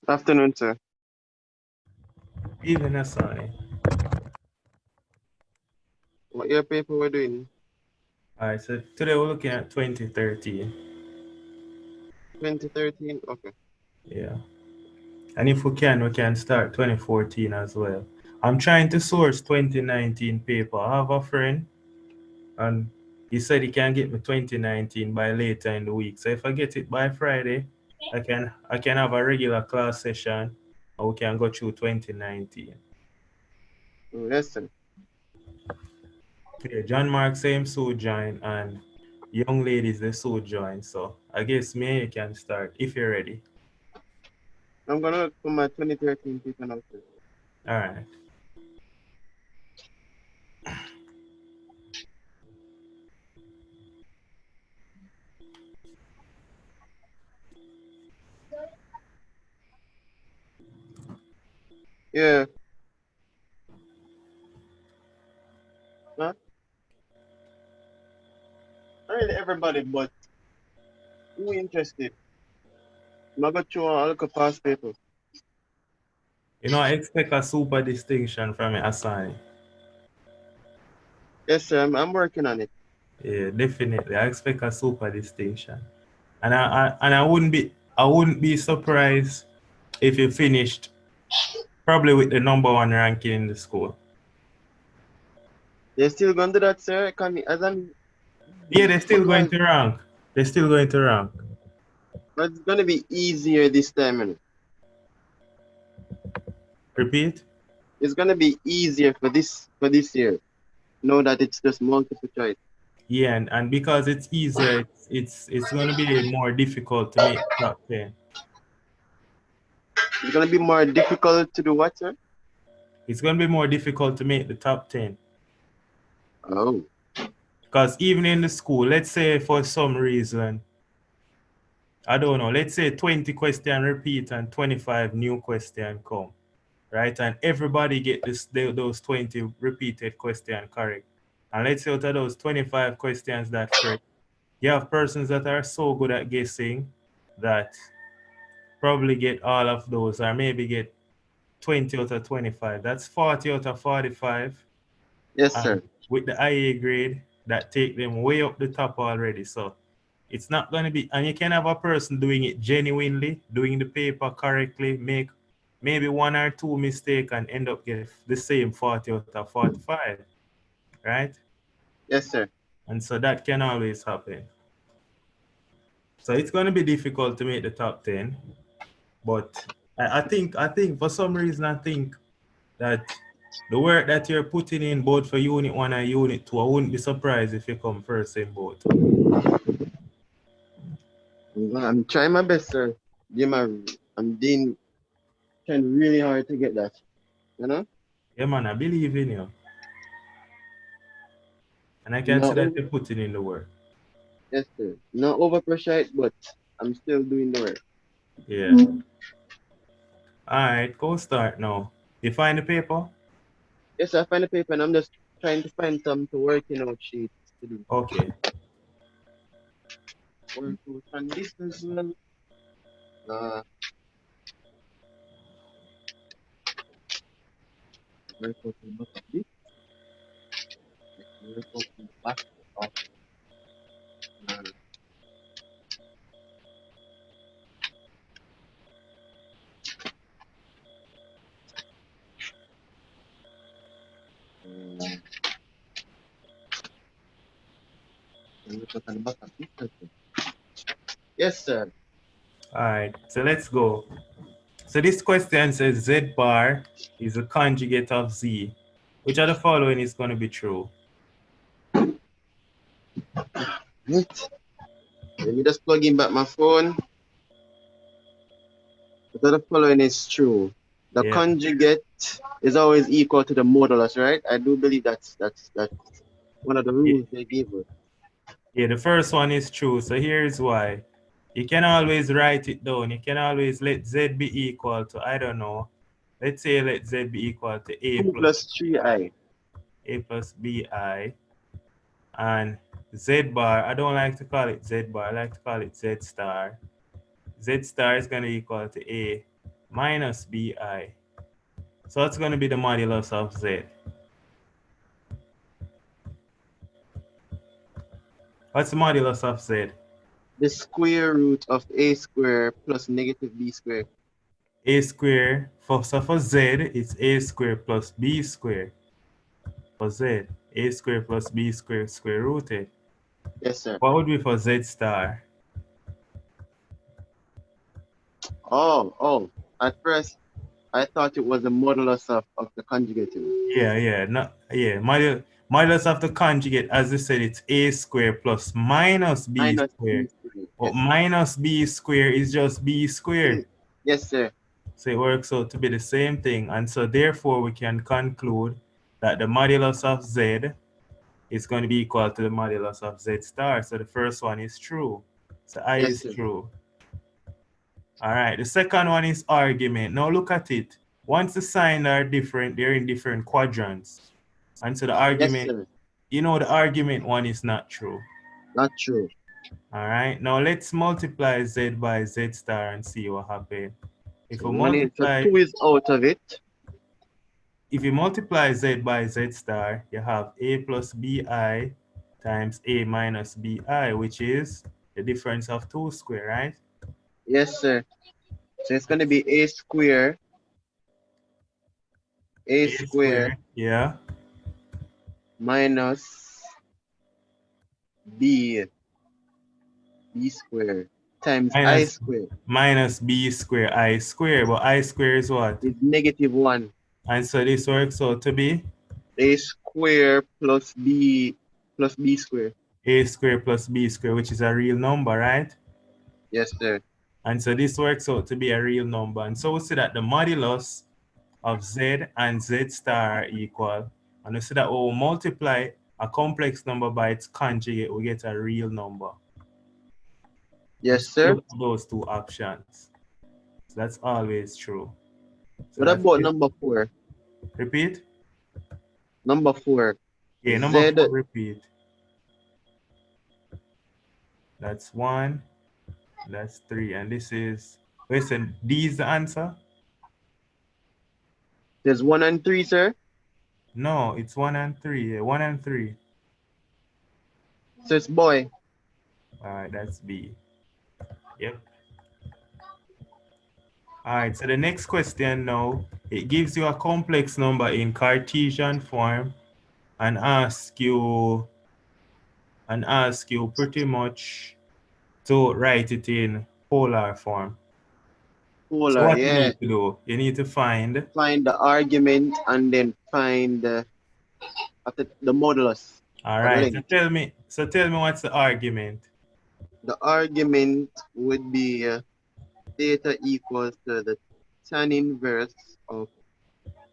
Afternoon, sir. Evening, Asani. What your paper we're doing? All right, so today we're looking at 2013. 2013? Okay. Yeah. And if we can start 2014 as well. I'm trying to source 2019 paper. I have a friend and he said he can get me 2019 by later in the week. So if I get it by Friday, I can have a regular class session and we can go through 2019. Oh, yes, sir. Yeah, John Mark same so join and young ladies they so join. So I guess me and you can start if you're ready. I'm gonna look for my 2013 paper now, sir. All right. Yeah. Not really everybody, but who interested? I'm gonna go through a look at past paper. You know, I expect a super distinction from it, Asani. Yes, sir. I'm working on it. Yeah, definitely. I expect a super distinction. And I wouldn't be surprised if you finished probably with the number one ranking in the school. They're still gonna do that, sir. Can me as I'm Yeah, they're still put going my, to rank. They're still going to rank. but it's gonna be easier this time, Repeat? It's gonna be easier for this year. Know that it's just multiple choice. Yeah, and because it's easier, it's going to be more difficult to make top 10. It's gonna be more difficult to do what, sir? It's going to be more difficult to make the top 10. Oh, Because even in the school, let's say for some reason, I don't know, let's say 20 question repeat and 25 new question come, right? And everybody get those 20 repeated question correct. And let's say out of those 25 questions that correct, you have persons that are so good at guessing that probably get all of those or maybe get 20 out of 25. That's 40 out of 45. yes, And sir. with the IA grade, that take them way up the top already. So it's not going to be, and you can have a person doing it genuinely, doing the paper correctly, make maybe one or two mistake and end up get the same 40 out of 45, right? Yes, sir. And so that can always happen. So it's going to be difficult to make the top 10, but I think for some reason I think that the work that you're putting in both for Unit 1 and Unit 2, I wouldn't be surprised if you come first in both. I'm trying my best, sir. I'm doing trying really hard to get that. You know? Yeah, man, I believe in you. And I can see No, that you're putting in the work. yes, sir. Not overpressure it, but I'm still doing the work. Yeah. All right, go start now. You find the paper? Yes, I find the paper and I'm just trying to find some to working out sheets to do. Okay. Work out on this as well. Uh, work out on the back of this. Work out on the back of uh, uh, work out on the back of this as well. Yes, sir. All right, so let's go. So this question says Z bar is a conjugate of Z. Which of the following is going to be true? Right. Let me just plug in back my phone. So the following is true. The Yeah. conjugate is always equal to the modulus, right? I do believe that's one of the Yeah, rules they gave us. yeah, the first one is true. So here's why. You can always write it down. You can always let Z be equal to, I don't know, let's say let Z be equal to 2 plus 3i. A plus BI. And Z bar, I don't like to call it Z bar, I like to call it Z star. Z star is going to equal to A minus bi. So what's going to be the modulus of z? What's the modulus of z? The square root of a square plus negative b square. A square, so for z, it's a square plus b square. For z, a square plus b square square rooted. Yes, sir. What would be for z star? Oh. At first, I thought it was the modulus of the conjugate. Modulus of the conjugate, as I said, it's a square plus minus b Minus b square. square. But Yes. minus b square is just b square. Yes, sir. So it works out to be the same thing. And so therefore we can conclude that the modulus of z is going to be equal to the modulus of z star. So the first one is true. So I Yes, is sir. true. All right. The second one is argument. Now look at it. Once the signs are different, they're in different quadrants. And so the Yes, argument, sir. the argument one is not true. Not true. All right. Now let's multiply z by z star and see what happens. So so 2 is out of it. If you multiply z by z star, you have a plus bi times a minus bi, which is the difference of 2 square, right? Yes, sir. So it's going to be a A square square, yeah, minus b, b square times I minus square minus b square I square, but I square is what? is negative 1. And so this works out to be A square plus b square. a square plus b square, which is a real number, right? Yes, sir. And so this works out to be a real number. And so we see that the modulus of z and z star are equal. And we see that when we multiply a complex number by its conjugate, we get a real number. Yes, So sir. look at those two options. So that's always true. So What that's about it. number 4? Repeat. Number 4. Yeah, number Z. 4, repeat. That's 1. That's 3. And this is, listen, D is the answer? There's 1 and 3, sir. No, it's 1 and 3. Yeah, 1 and 3. So it's boy. All right, that's B. Yep. All right, so the next question now, it gives you a complex number in Cartesian form and ask you pretty much to write it in polar form. So Polar, what you yeah. need to do, you need to find Find the argument and then find the modulus all or the right. length. So tell me what's the argument? The argument would be theta equals to the tan inverse of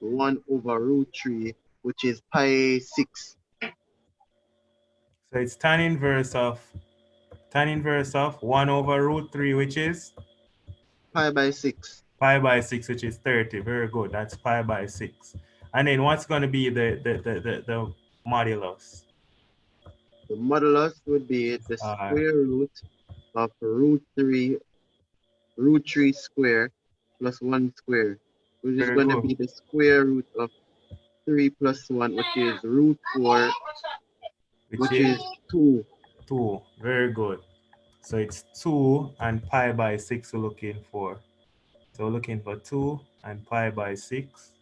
1 over root 3, which is pi 6. So it's tan inverse of 1 over root 3, which is Pi by 6. pi by 6, which is 30. Very good. That's pi by 6. And then what's going to be the modulus? The modulus would be the square root of root 3 square plus 1 square, which is Very going to good. be the square root of 3 plus 1, which is root 4, Which which is is 2. 2. Very good. So it's 2 and pi by 6 we're looking for. So we're looking for 2 and pi by 6,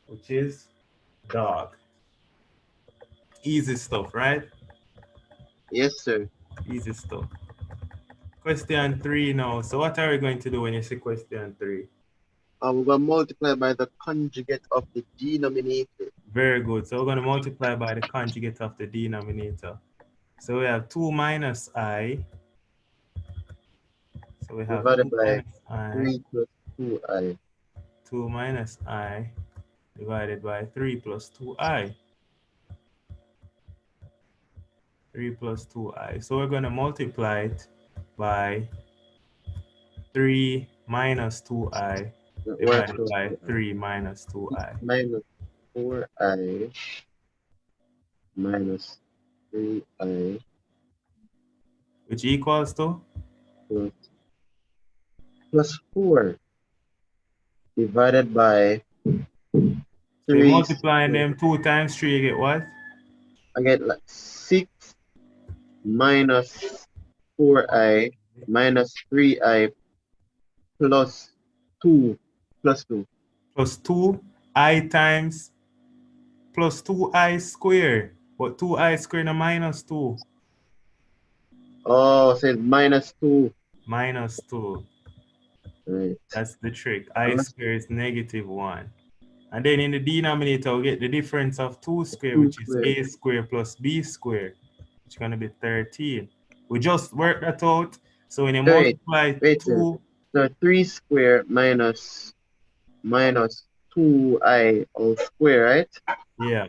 which is dog. Easy stuff, right? Yes, sir. Easy stuff. Question 3 now. So what are we going to do when you see question 3? We're going to multiply by the conjugate of the denominator. Very good. So we're going to multiply by the conjugate of the denominator. So we have 2 minus I. So we have Divided 2 by minus I. 3 plus 2i. 2 minus I divided by 3 plus 2i. 3 plus 2i. So we're going to multiply it by 3 minus 2i That works divided out by to 3 minus 2i. minus 4i minus 3i Which equals to plus 4 divided by So you 3 multiplying squared. them 2 times 3, you get what? I get like 6 minus 4i minus 3i plus 2 plus 2. Plus 2i times plus 2i squared. But 2i squared and minus 2. Oh, so it's minus 2. Minus 2. Right. That's the trick. I Plus squared is negative 1. And then in the denominator, we get the difference of 2 squared, 2 which is squared. a squared plus b squared, which is going to be 13. We just work that out. So when you Wait, multiply wait, sir. 2, So 3 square minus 2i all square, right? yeah.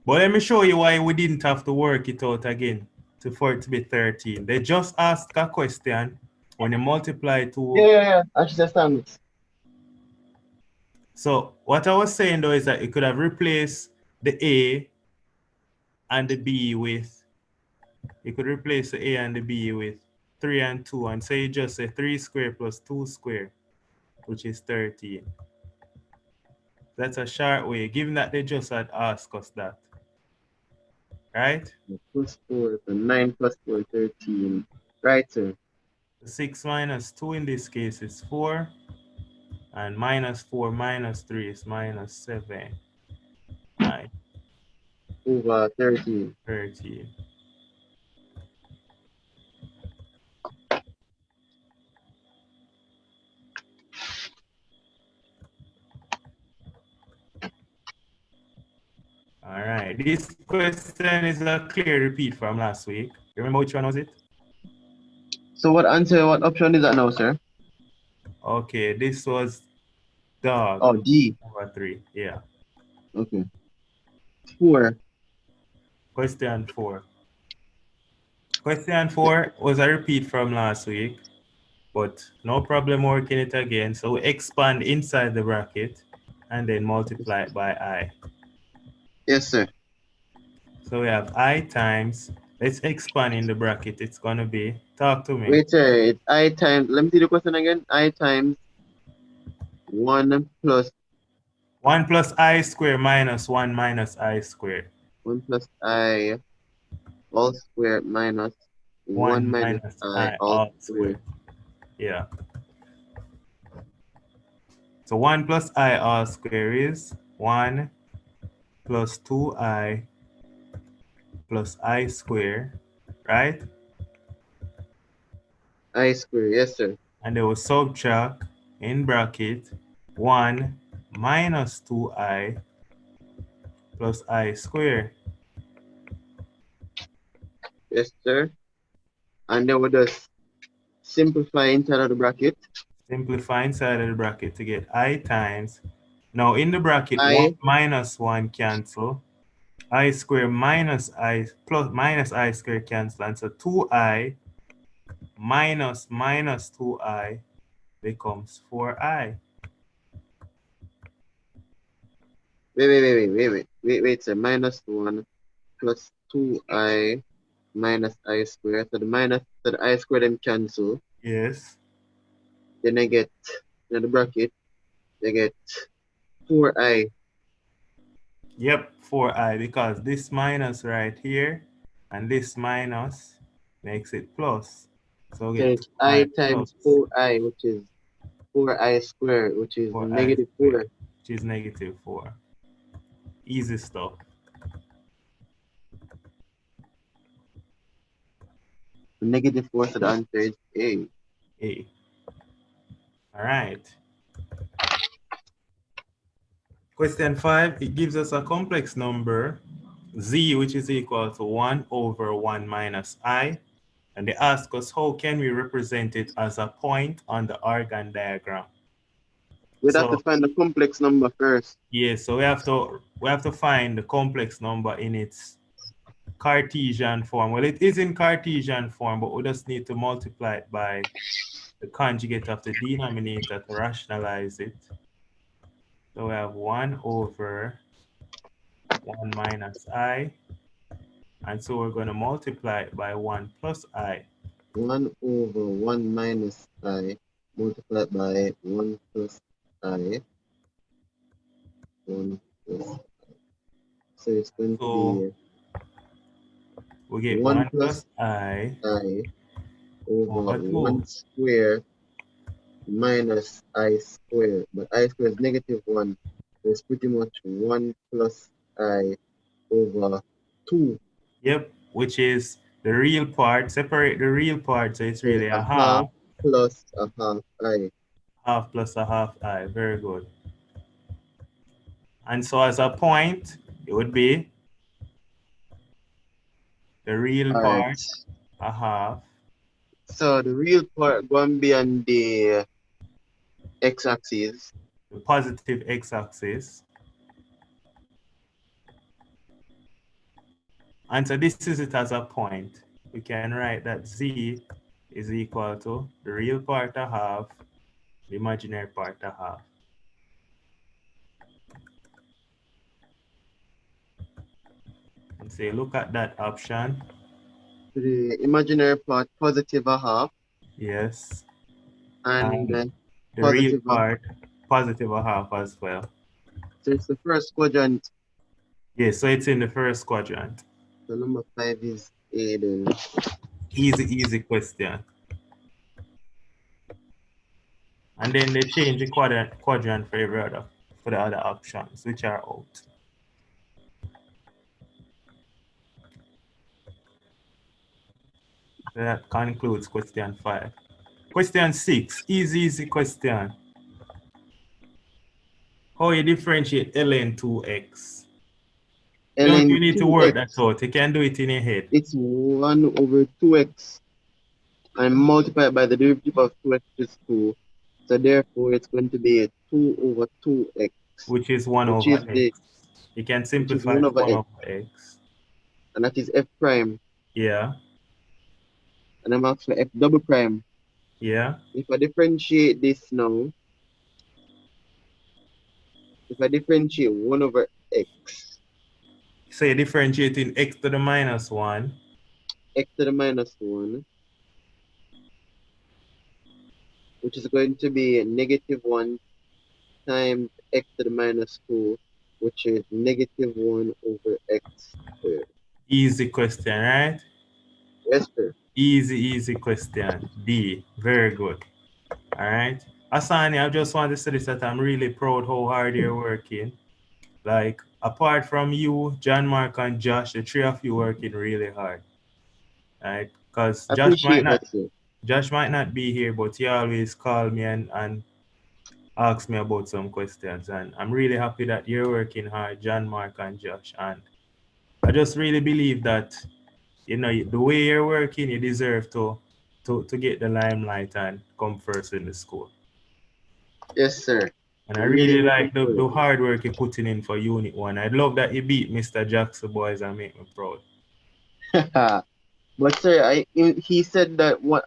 But let me show you why we didn't have to work it out again for it to be 13. They just asked a question when you multiply 2. Yeah. I just understand it. So what I was saying though is that you could have replaced the a and the b with, you could replace the a and the b with 3 and 2 and say you just say 3 squared plus 2 squared, which is 13. That's a short way, given that they just had asked us that, right? Plus 4, so 9 plus 4, 13. Right, sir. 6 minus 2 in this case is 4, and minus 4 minus 3 is minus 7, 9, Over 13. 13. All right, this question is a clear repeat from last week. Remember which one was it? So what option is that now, sir? Okay, this was dog Oh, D. number 3. Yeah. Okay. 4. Question 4. Question 4 was a repeat from last week, but no problem working it again. So we expand inside the bracket and then multiply it by I. Yes, sir. So we have I times, let's expand in the bracket. It's going to be, talk to me. Wait, sir. It's I times, let me see the question again. I times 1 plus 1 plus I squared minus 1 minus I squared. 1 plus I all squared minus 1 1 minus minus I I all all squared. squared. Yeah. So 1 plus I all squared is 1 plus 2I plus I squared, right? I squared. Yes, sir. And they will subtract in bracket 1 minus 2I plus I squared. Yes, sir. And then we'll just simplify inside of the bracket. Simplify inside of the bracket to get I times. Now in the bracket, 1 I, minus 1 cancel. I squared minus I plus minus I squared cancel. And so 2I minus 2I becomes 4I. wait, sir. Minus 1 plus 2I minus I squared. So the I squared them cancel. Yes. Then I get, in the bracket, I get 4I. Yep, 4I, because this minus right here and this minus makes it plus. So we So get it's 2I I times plus 4I, which is 4I squared, which is 4I negative 4. squared, which is negative 4. Easy stuff. Negative 4, so the answer is A. A. All right. Question 5, it gives us a complex number, z, which is equal to 1 over 1 minus I. And they ask us, how can we represent it as a point on the organ diagram? We'd have to So find the complex number first. yeah, so we have to find the complex number in its Cartesian form. Well, it is in Cartesian form, but we just need to multiply it by the conjugate of the denominator to rationalize it. So we have 1 over 1 minus I, and so we're going to multiply it by 1 plus I. 1 over 1 minus I multiplied by 1 plus I. 1 plus. So it's going to So be we get 1 1 plus plus I I over over 2. 1 square minus I square. But I square is negative 1. So it's pretty much 1 plus I over 2. Yep, which is the real part. Separate the real part, so it's So really it's a a half half. plus a half I. Half plus a half I. Very good. And so as a point, it would be the real Alright. part, a half, So the real part going to be on the x-axis. the positive x-axis. And so this is it as a point. We can write that z is equal to the real part a half, the imaginary part a half. And say, look at that option. The imaginary part positive a half Yes. and And the real positive a half. part, positive a half as well. So it's the first quadrant. Yeah, so it's in the first quadrant. So number 5 is A then. Easy, easy question. And then they change the quadrant for every other, for the other options, which are out. So that concludes question 5. Question 6, easy, easy question. How you differentiate ln 2x? You don't ln even need to work 2x, that out. You can do it in your head. it's 1 over 2x and multiplied by the derivative of 2x is 2. So therefore it's going to be 2 over 2x, Which is 1 which over is x. You can which is simplify 1 to over 1 x, over x. and that is f prime. Yeah, And I'm asked for f double prime. yeah. If I differentiate this now, if I differentiate 1 over x, So you're differentiating x to the minus 1. x to the minus 1, which is going to be negative 1 times x to the minus 2, which is negative 1 over x squared. Easy question, right? Yes, sir. Easy, easy question. D. Very good. All right. Asani, I just want to say this that I'm really proud how hard you're working. Like, apart from you, John, Mark, and Josh, the three of you working really hard. Right? Because I appreciate that, sir. Josh might not be here, but he always call me and ask me about some questions. And I'm really happy that you're working hard, John, Mark, and Josh. And I just really believe that, you know, the way you're working, you deserve to get the limelight and come first in the school. Yes, sir. And I I'm really really looking like forward the to it. hard work you're putting in for Unit 1. I'd love that you beat Mr. Jackson boys and make me proud. But sir, he said that what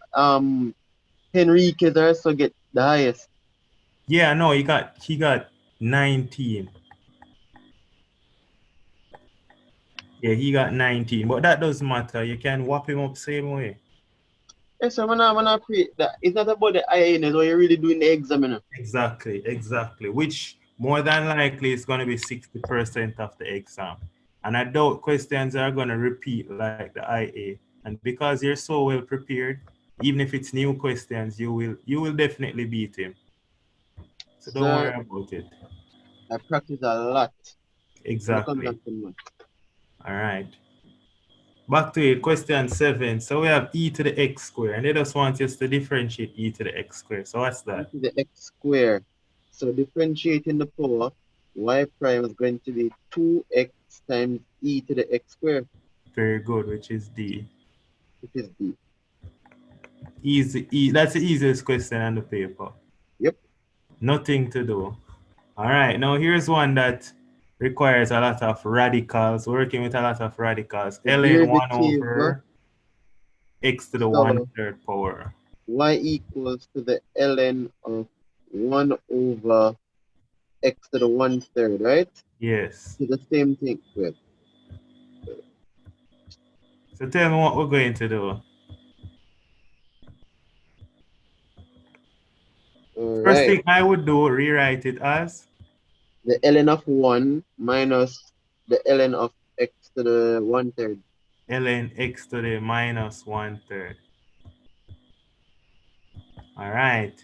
Henriquez also get the highest. Yeah, no, he got 19. Yeah, he got 19. But that doesn't matter. You can whop him up same way. Yes, sir. When I pray that it's not about the INS or you're really doing the exam, you know. Exactly, exactly. Which more than likely is going to be 60% of the exam. And I doubt questions are going to repeat like the IA. And because you're so well prepared, even if it's new questions, you will definitely beat him. So don't Sir, worry about it. I practice a lot when it comes Exactly. down to math. All right. Back to it, question 7. So we have e to the x squared, and they just want us to differentiate e to the x squared. So what's E that? to the x squared. So differentiating the power, y prime is going to be 2x times e to the x squared, Very good, which is D. which is b. Easy, that's the easiest question on the paper. Yep. Nothing to do. All right, now here's one that requires a lot of radicals, working with a lot of radicals. The ln 1 derivative, over x to the so 1/3 power. y equals to the ln of 1 over x to the 1/3, right? Yes. To the same thing. Wait. So tell me what we're going to do. All First right. thing I would do, rewrite it as the ln of 1 minus the ln of x to the 1/3. ln x to the minus 1/3. All right.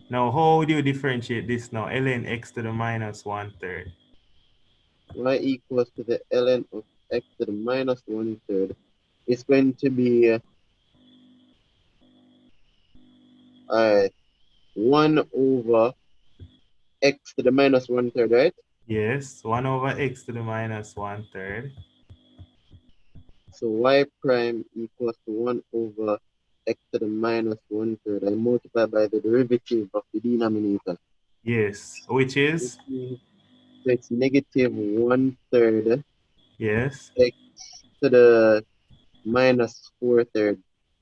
Now, how do you differentiate this now? ln x to the minus 1/3. Y equals to the ln of x to the minus 1/3. It's going to be uh, 1 over x to the minus 1/3, right? Yes, 1 over x to the minus 1/3. So y prime equals to 1 over x to the minus 1/3. I multiply by the derivative of the denominator, Yes, which which is, means so it's negative 1/3 yes, x to the minus 4/3.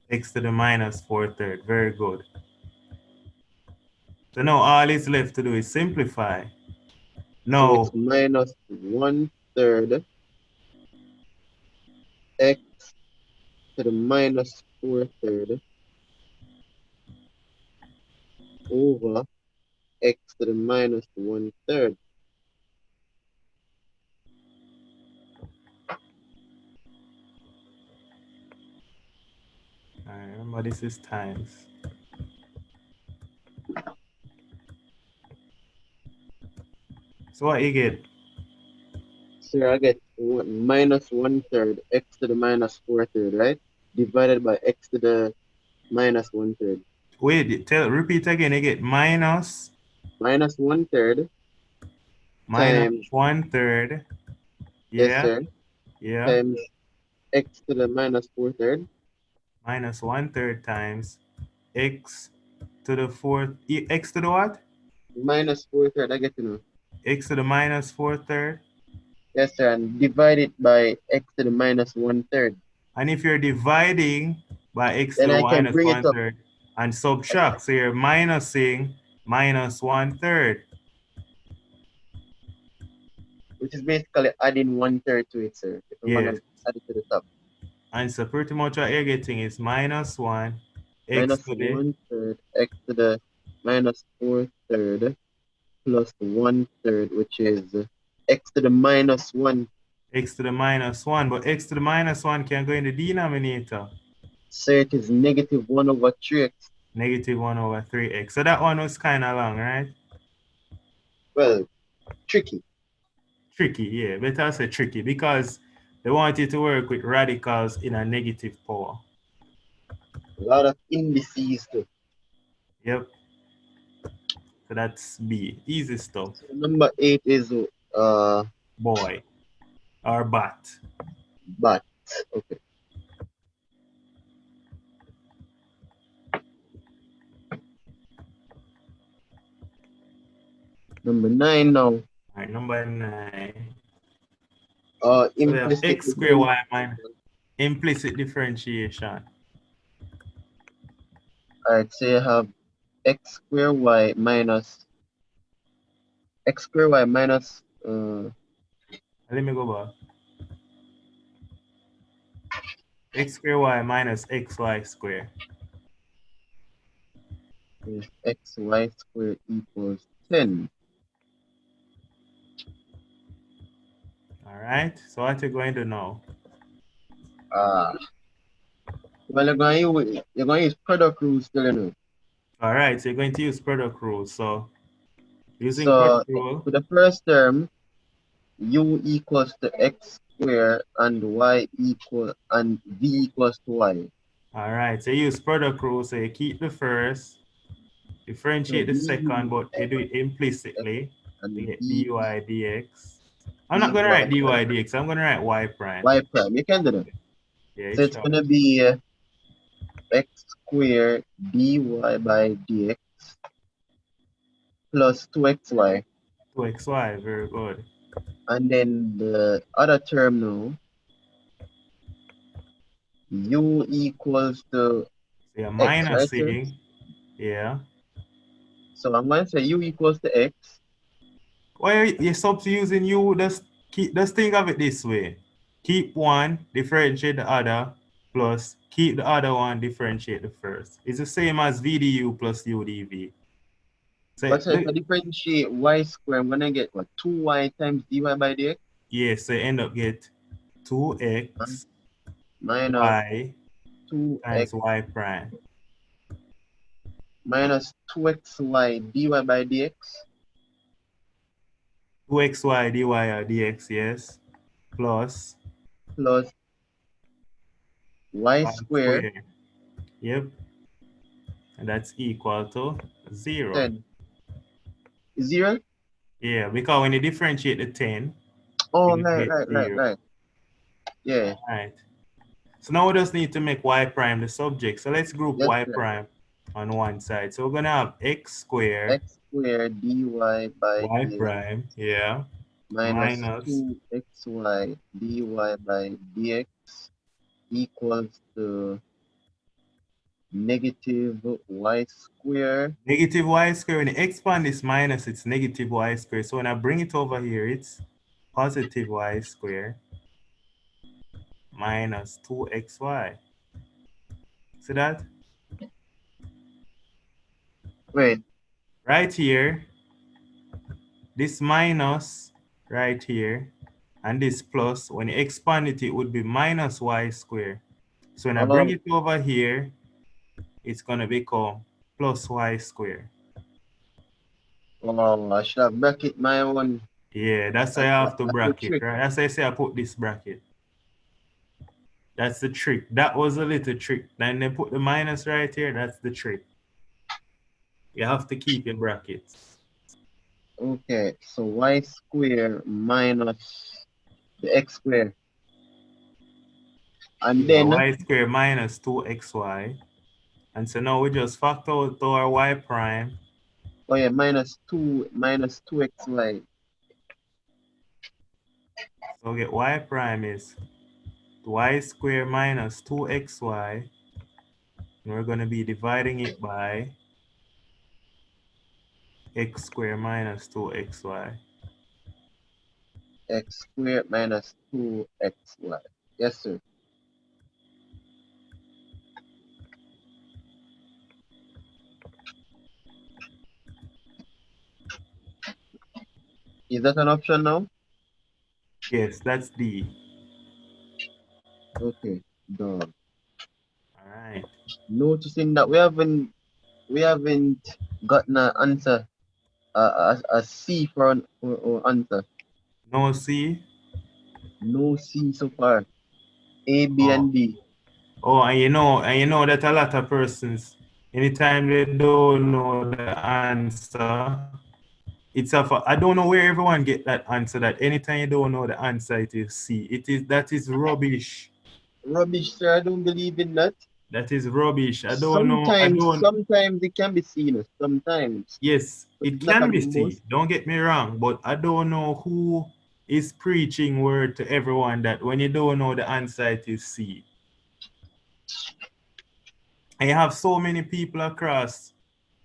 x to the minus 4/3. Very good. So now all is left to do is simplify. So it's Now, minus 1/3 x to the minus 4/3 over x to the minus 1/3. remember this is times. So what you get? So I get minus 1/3 x to the minus 4/3, right? Divided by x to the minus 1/3. Wait, repeat again. You get Minus 1/3 minus times, 1/3. yes, Yeah, sir, yeah. times x to the minus 4/3 Minus 1/3 times x to the fourth. X to the what? minus 4/3. I get to know. X to the minus 4/3. Yes, sir, and divide it by x to the minus 1/3. And if you're dividing by x to Then the I can minus bring it up, 1/3 and subtract, so you're minusing minus 1/3. which is basically adding 1/3 to it, sir. If I'm gonna Yes. add it to the top. And so pretty much what you're getting is minus 1 x Minus to the 1/3 x to the minus 4/3 plus 1/3, which is x to the minus 1. x to the minus 1. But x to the minus 1 can go in the denominator. So it is negative 1 over 3x. Negative 1 over 3x. So that one was kind of long, right? Well, tricky. Tricky, yeah. Better say tricky because they want you to work with radicals in a negative power. A lot of indices too. Yep. So that's B. Easy stuff. So number 8 is Boy or bat. but. Okay. Number 9 now. All right, number 9. So we have Implicit x squared y minus differentiation. implicit differentiation. Alright, so you have x square y minus x square y minus Let me go back. X squared y minus xy squared. xy squared equals 10. All right. So what you're going to know? Ah, well, you're going to use product rules still, you know. All right. So you're going to use product rule. So using So product rule. for the first term, u equals to x squared and y equal and v equals to y. All right. So you use product rule. So you keep the first, So differentiate the second, du but you do it x implicitly to and get dy v dx. I'm not dy going to write dy prime dx. I'm going to write y prime. y prime. You can do that. Yeah, So it's it's short. gonna be x squared dy by dx plus 2xy. 2xy. Very good. And then the other term now, u equals to So you're x, right, sir? minusing. Yeah. So I'm going to say u equals to x. Why you stop using you? Just think of it this way. Keep one, differentiate the other, plus keep the other one, differentiate the first. It's the same as VDU plus UDV. So, But so if I differentiate y square, I'm gonna get what? 2y times dy by dx yeah, so you end up get uh, 2x minus y 2x times y prime. minus 2xy dy by dx 2xy dy or dx, yes, plus plus y y square squared. Yep, and that's equal to 0. 10 0. Yeah, because when you differentiate the 10, Oh, you right, get right, right, 0. right. Yeah, Right. So now we just need to make y prime the subject. So let's group yes, y sir. prime on one side. So we're going to have x squared X squared dy by y dx prime, yeah, minus minus 2xy dy by dx equals to negative y square. negative y squared. When you expand this minus, it's negative y squared. So when I bring it over here, it's positive y squared minus 2xy. See that? Wait, Right here, this minus right here, and this plus, when you expand it, it would be minus y squared. So when I bring oh, it over here, it's going to become plus y squared. oh, I should have bracket my one. Yeah, that's why I have to That's the bracket, trick. right? That's why I say I put this bracket. That's the trick. That was a little trick. Then they put the minus right here. That's the trick. You have to keep in brackets. Okay, so y square minus the x square. And Yeah, then, y squared minus 2xy. And so now we just factor out our y prime. oh yeah, minus 2xy. So we get y prime is y squared minus 2xy. And we're going to be dividing it by x squared minus 2xy. X squared minus 2xy. Yes, sir. Is that an option now? Yes, that's D. Okay, done. All right. Noticing that we haven't gotten an answer, a C for an or answer. No C. No C so far. A, B, Oh, and D. oh, and you know that a lot of persons, anytime they don't know the answer, I don't know where everyone get that answer. That anytime you don't know the answer, it is C. That is rubbish. Rubbish, sir. I don't believe in that. That is rubbish. I don't know. I Sometimes, don't. sometimes it can be seen. Sometimes, Yes, but it it's not can gonna be be C. most. Don't get me wrong, but I don't know who is preaching word to everyone that when you don't know the answer, it is C. And you have so many people across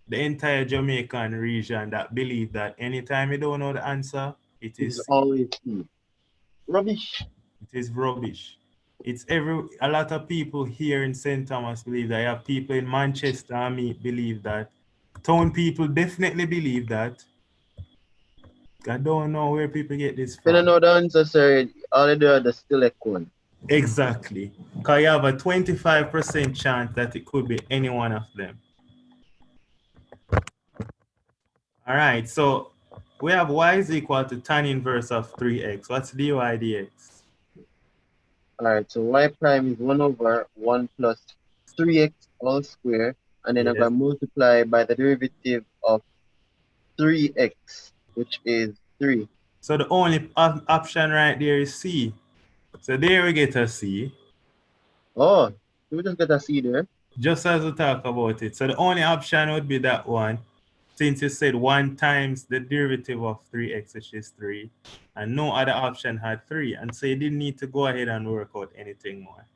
the entire Jamaican region that believe that anytime you don't know the answer, it It's is C. always C. Rubbish. It is rubbish. It's a lot of people here in St. Thomas believe that. I have people in Manchester and me believe that. Town people definitely believe that. I don't know where people get this If you don't from. know the answer, sir, all you do is just select one. Exactly. Because you have a 25% chance that it could be any one of them. All right, so we have y is equal to tan inverse of 3x. What's dy dx? Alright, so y prime is 1 over 1 plus 3x all square, and then I'm Yes. going to multiply by the derivative of 3x, which is 3. So the only option right there is C. So there we get a C, Oh, so we just get a C there. just as we talk about it. So the only option would be that one, since you said 1 times the derivative of 3x, which is 3, and no other option had 3. And so you didn't need to go ahead and work out anything more.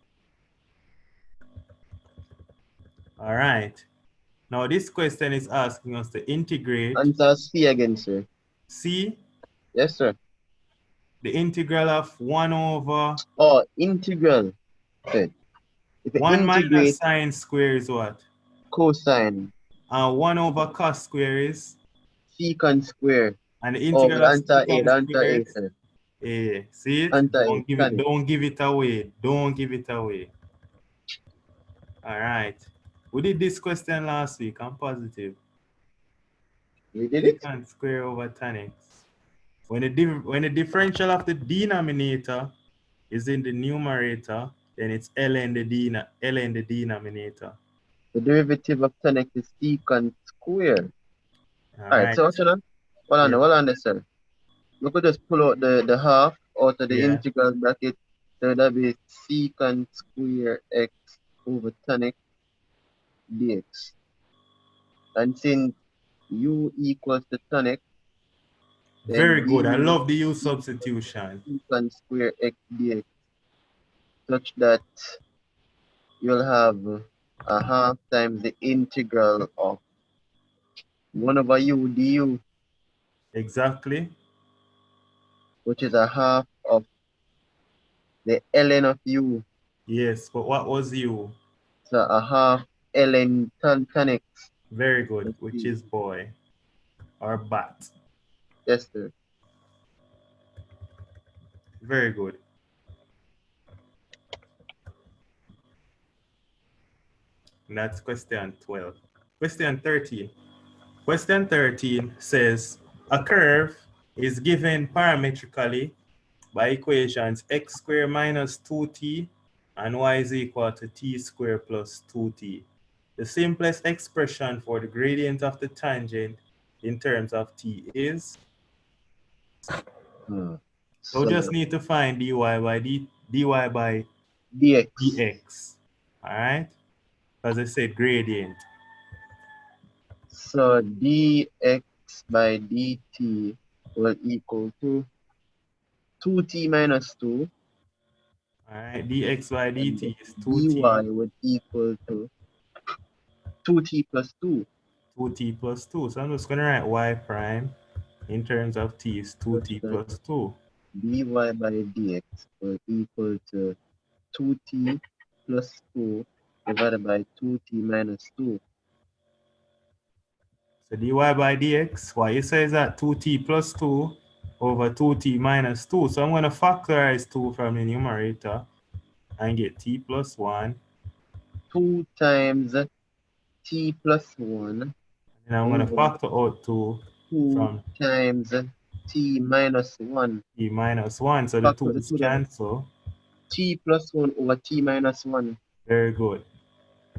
All right. Now this question is asking us to integrate Answer C again, sir. C, Yes, sir. the integral of 1 over Oh, integral. Good. If you 1 minus integrate sine square is what? cosine, 1 over cos square is? secant square. And the Oh, integral the of answer secant A, squared. sir. See it? Answer A, tonic. Don't give it away. Don't give it away. All right. We did this question last week. I'm positive. We did it? Secant square over tan x. When the differential of the denominator is in the numerator, then it's L in the denominator. The derivative of tonic is secant square. All Alright, right. so what you know? Yeah. Hold on there, sir. We could just pull out the half out of the Yeah. integral bracket. So that'll be secant square x over tan x dx. And since u equals to tan x, Very then good. I du love the use equals substitution. secant square x dx, such that you'll have a half times the integral of 1 over u du, Exactly. which is a half of the ln of u. Yes. But what was u? So a half ln tan x. Very good. Let's Which see. is boy or bat. Yes, sir. Very good. And that's question 12. Question 13. Question 13 says a curve is given parametrically by equations x squared minus 2t and y is equal to t squared plus 2t. The simplest expression for the gradient of the tangent in terms of t is, Hmm. so we just So need to find dy by dx. dx, all right? Because it said gradient. So dx by dt will equal to 2t minus 2, All right, dx by and dt is dy 2t, would equal to 2t plus 2, 2t plus 2. So I'm just going to write y prime in terms of t is such 2t that plus 2. dy by dx will equal to 2t plus 2 divided by 2t minus 2. So dy by dx, what you say is that 2t plus 2 over 2t minus 2. So I'm going to factorize 2 from the numerator and get t plus 1. 2 times t plus 1 And I'm going to over factor out 2 2 from times t minus 1. t minus 1. So the Factor the 2's 2 there. cancel. T plus 1 over t minus 1. Very good.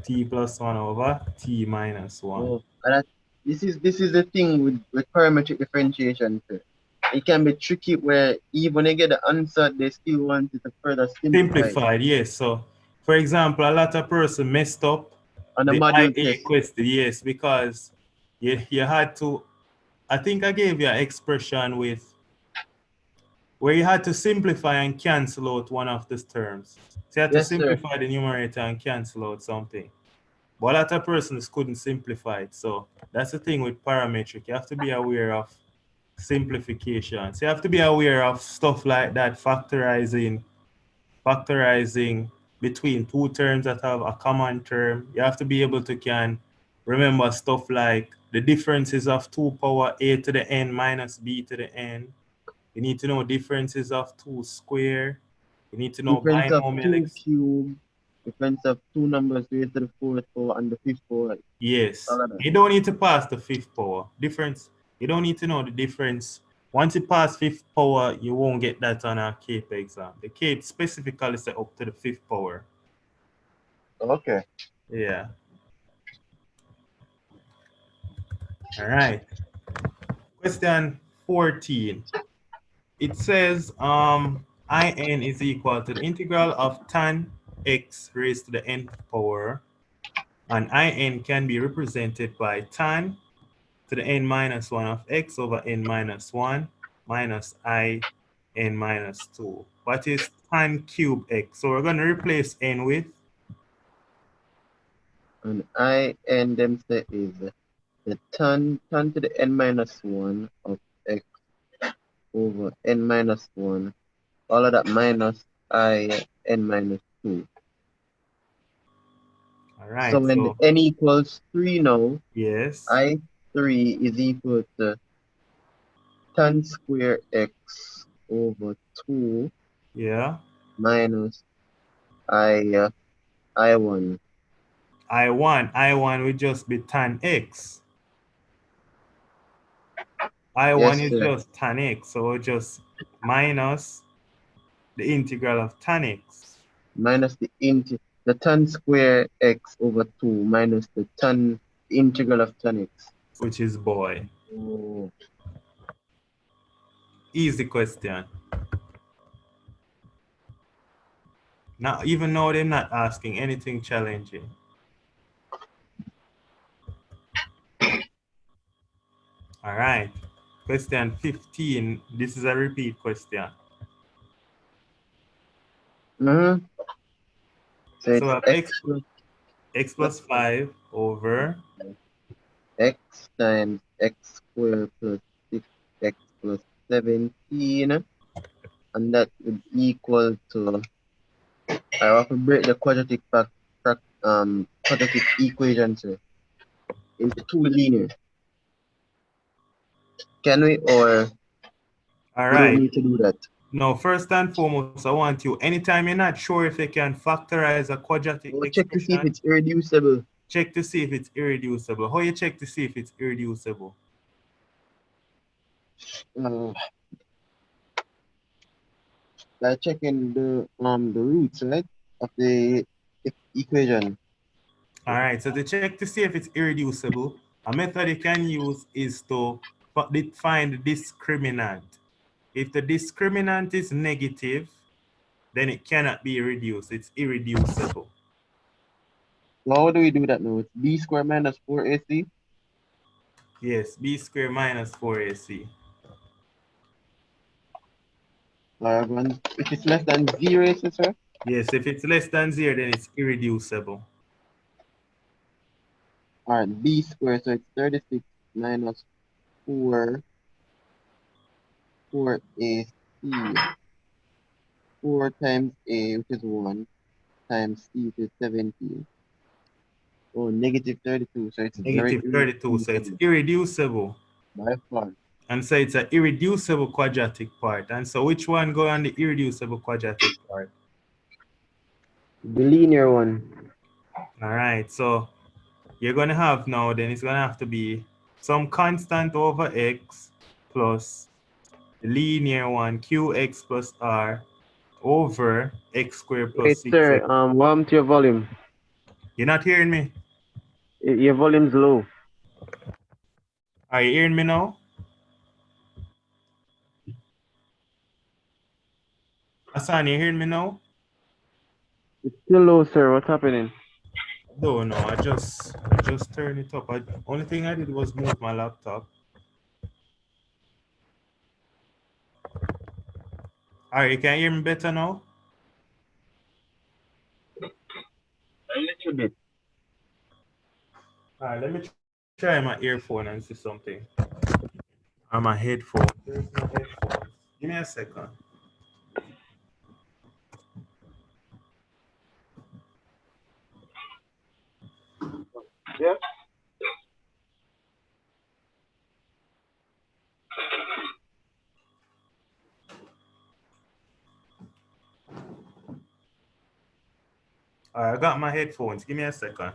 T plus 1 over t minus 1. Oh, and this is the thing with parametric differentiation, sir. It can be tricky where even when they get the answer, they still want it to further simplify it. Simplified, yes. So, for example, a lot of person messed up On the the module IA test. question, yes, because you had to, I think I gave you an expression with where you had to simplify and cancel out one of these terms. So you had to Yes, sir. simplify the numerator and cancel out something. But a lot of persons couldn't simplify it. So that's the thing with parametric. You have to be aware of simplification. So you have to be aware of stuff like that, factorizing between two terms that have a common term. You have to be able to can remember stuff like the differences of 2 power a to the n minus b to the n. You need to know differences of 2 square. You need to know Difference of binomial 2 cube, difference of two numbers raised to the fourth power and the fifth power. Yes. All of that. You don't need to pass the fifth power. Difference. You don't need to know the difference. Once you pass fifth power, you won't get that on our CAPE exam. The CAPE specifically set up to the fifth power. Okay. Yeah. All right. Question 14. It says in is equal to the integral of tan x raised to the nth power, and in can be represented by tan to the n minus 1 of x over n minus 1 minus I n minus 2. What is tan cube x? So we're going to replace n with, And I and them say is the tan to the n minus 1 of x over n minus 1. All of that minus I n minus 2. all So right, when so n equals 3 now, yes, I3 is equal to tan square x over 2 Yeah. minus I I1. I1 will just be tan x. I1 Yes, is sir. just tan x, so we'll just minus the integral of tan x, Minus the tan square x over 2 minus the integral of tan x. which is boy. Oh, Easy question. Now, even though they're not asking anything challenging. All right. Question 15. This is a repeat question. mm-hmm. So So we it's have x plus plus 5 over x times x squared plus 6x plus 17, and that would equal to, I have to break the quadratic equation, sir, into two linear. Can we, or all we don't right. need to do that? Now, first and foremost, I want you, anytime you're not sure if you can factorize a quadratic We'll check to see if expression, it's irreducible. check to see if it's irreducible. How you check to see if it's irreducible? Uh, by checking the roots, right, of the equation. All right, so to check to see if it's irreducible, a method you can use is to find the discriminant. If the discriminant is negative, then it cannot be reduced. It's irreducible. So how do we do that now? It's b squared minus 4ac. Yes, b squared minus 4ac. If it's less than 0, sir. Yes, if it's less than 0, then it's irreducible. All right, b squared, so it's 36 minus 4, 4ac. 4 times a, which is 1, times c, which is 17. Oh, negative 32, so it's very Negative 32, so it's irreducible irreducible. by far. And so it's an irreducible quadratic part. And so which one go on the irreducible quadratic part? The linear one. All right, so you're going to have now, then it's going to have to be some constant over x plus the linear one, qx plus r over x squared plus Wait, 6x. sir, warm to your volume. You're not hearing me? Your volume's low. Are you hearing me now? Hassan, you hearing me now? It's still low, sir. What's happening? No, no, I just turned it up. Only thing I did was move my laptop. All right, you can hear me better now? A little bit. All right, let me try my earphone and see something. Or my headphone. Where's my headphones? Give me a second. Yeah. All right, I got my headphones. Give me a second.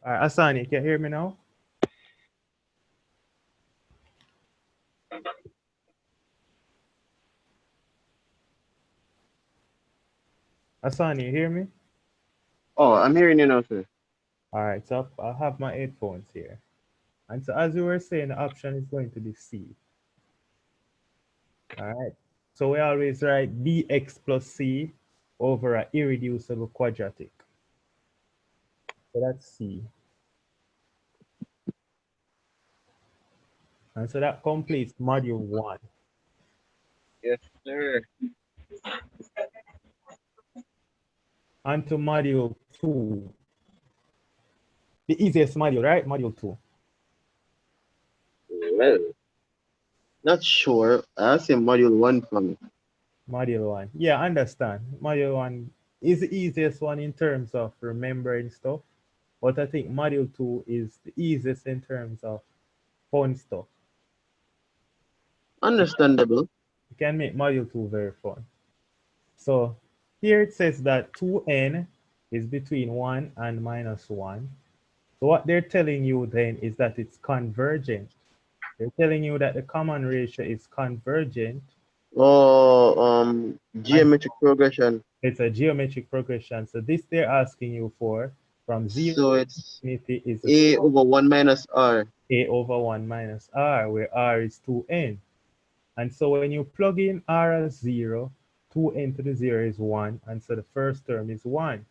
All right, Asani, can you hear me now? Asani, you hear me? Oh, I'm hearing you now, sir. All right, so I have my headphones here. And so as we were saying, the option is going to be C. All right. So we always write bx plus c over an irreducible quadratic. So that's C. And so that completes module 1. Yes, sir. On to module 2. The easiest module, right? Module 2. Well, not sure. I'll say module one for me. Module 1. Yeah, I understand. Module 1 is the easiest one in terms of remembering stuff, but I think module 2 is the easiest in terms of fun stuff. You can, Understandable. you can make module 2 very fun. So here it says that 2n is between 1 and minus 1. So what they're telling you then is that it's convergent. They're telling you that the common ratio is convergent, Or and geometric progression. it's a geometric progression. So this they're asking you for from 0 So to it's infinity is the A sum over 1 minus R. a over 1 minus r, where r is 2n. And so when you plug in r as 0, 2n to the 0 is 1, and so the first term is 1.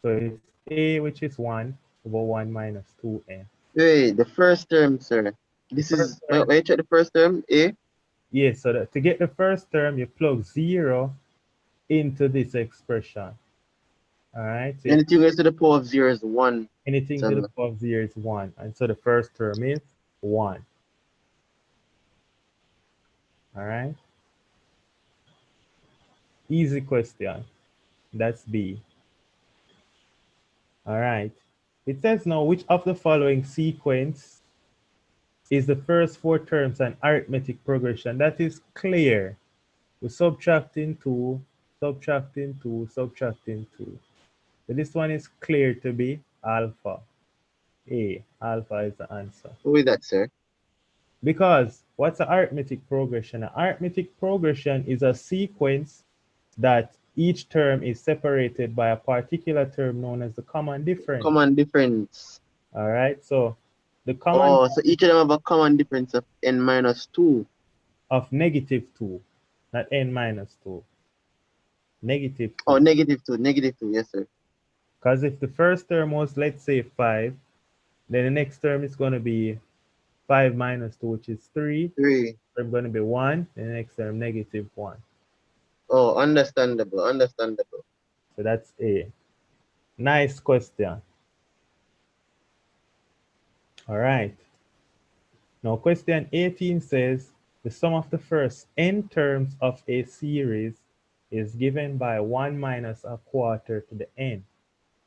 So it's a, which is 1, over 1 minus 2n. Wait, the first term, sir. The This first is, term, wait, check the first term. A. yes, so that to get the first term, you plug 0 into this expression. All right, so you Anything raised to the power of 0 is 1. anything to the So, power of 0 is 1. And so the first term is 1. All right, easy question. That's B. All right. It says now, which of the following sequence is the first four terms an arithmetic progression? That is clear. We're subtracting 2, subtracting 2, subtracting 2. So this one is clear to be alpha. A. Alpha is the answer. who is that, sir? Because what's an arithmetic progression? An arithmetic progression is a sequence that each term is separated by a particular term known as the common difference. Common difference. All right. So the common Oh, so each of them have a common difference of n minus 2. of negative 2, not n minus 2, negative Oh, 2. negative 2, negative 2, yes, sir. Because if the first term was, let's say, 5, then the next term is going to be 5 minus 2, which is 3. 3. Term going to be 1, and the next term negative 1. Oh, understandable, understandable. So that's A. Nice question. All right. Now, question 18 says the sum of the first n terms of a series is given by 1 minus a quarter to the n.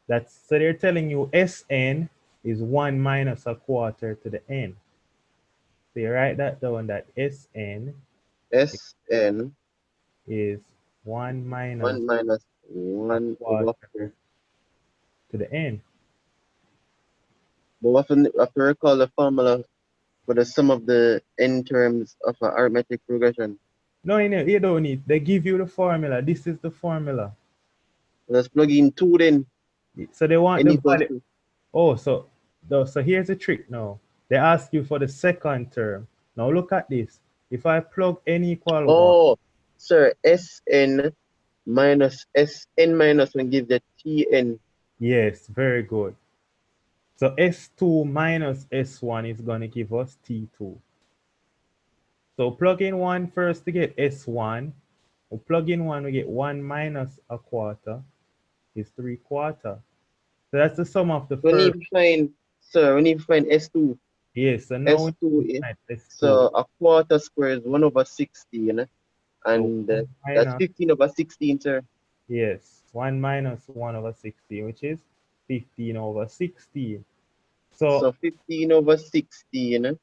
That's so they're telling you Sn is 1 minus a quarter to the n. So you write that down that Sn Sn is 1 minus 1 minus a 1 over 4. quarter to the n. But we have to recall the formula for the sum of the n terms of an arithmetic progression. No, you don't need. They give you the formula. This is the formula. Let's plug in 2 then. So they want N the equals value. 2. Oh, so here's the trick now. They ask you for the second term. Now look at this. If I plug n equal 1, Oh, sir, Sn minus Sn minus 1 gives the Tn. yes, very good. So S2 minus S1 is going to give us T2. So plug in 1 first to get S1. We plug in 1, we get 1 minus a quarter is 3 quarter. So that's the sum of the We need first. to find, sir, we need to find S2. Yes, so now we S2, need to find S2. so a quarter square is 1 over 16, So and 1 that's minus, 15 over 16, sir. yes, 1 minus 1 over 16, which is 15 over 16. So So 15 over 16,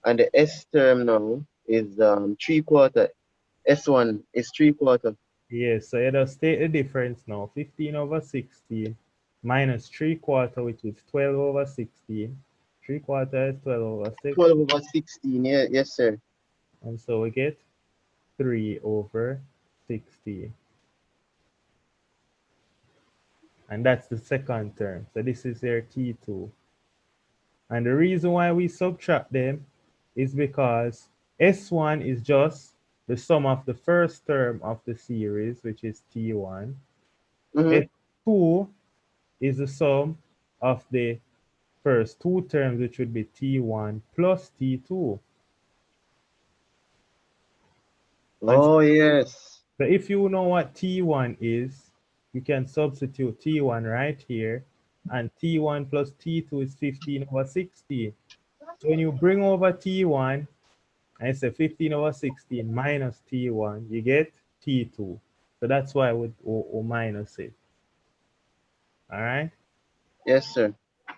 and the S term now is 3 quarter. S1 is 3 quarter. yes, so you just take the difference now. 15 over 16 minus 3 quarter, which is 12 over 16. 3 quarter is 12 over 6. 12 over 16, yeah, yes, sir. And so we get 3 over 16. And that's the second term. So this is your T2. And the reason why we subtract them is because S1 is just the sum of the first term of the series, which is T1. Mm-hmm. S2 is the sum of the first two terms, which would be T1 plus T2. And Oh, yes. so if you know what T1 is, you can substitute T1 right here. and T1 plus T2 is 15 over 16. So when you bring over T1 and it's a 15 over 16 minus T1, you get T2. So that's why we minus it. All right? Yes, sir.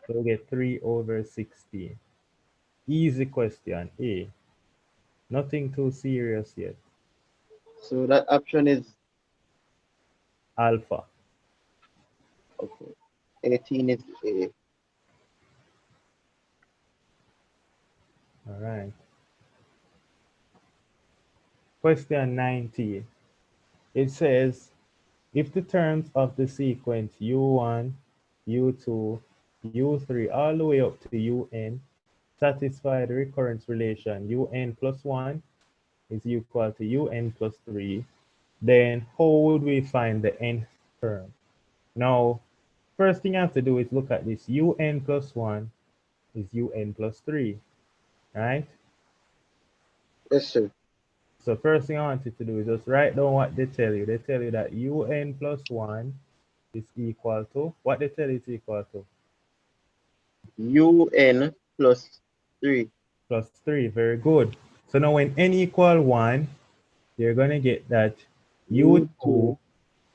So we get 3 over 16. Easy question, A. Nothing too serious yet. So that option is Alpha. okay. 18 is A. All right. Question 19. It says, if the terms of the sequence U1, U2, U3, all the way up to UN satisfy the recurrence relation UN plus 1 is equal to UN plus 3, then how would we find the nth term? Now, first thing I have to do is look at this. UN plus 1 is UN plus 3, right? Yes, sir. So first thing I wanted to do is just write down what they tell you. They tell you that UN plus 1 is equal to, what they tell you it's equal to? UN plus 3. Plus 3, very good. So now when n equal 1, you're going to get that U2 U2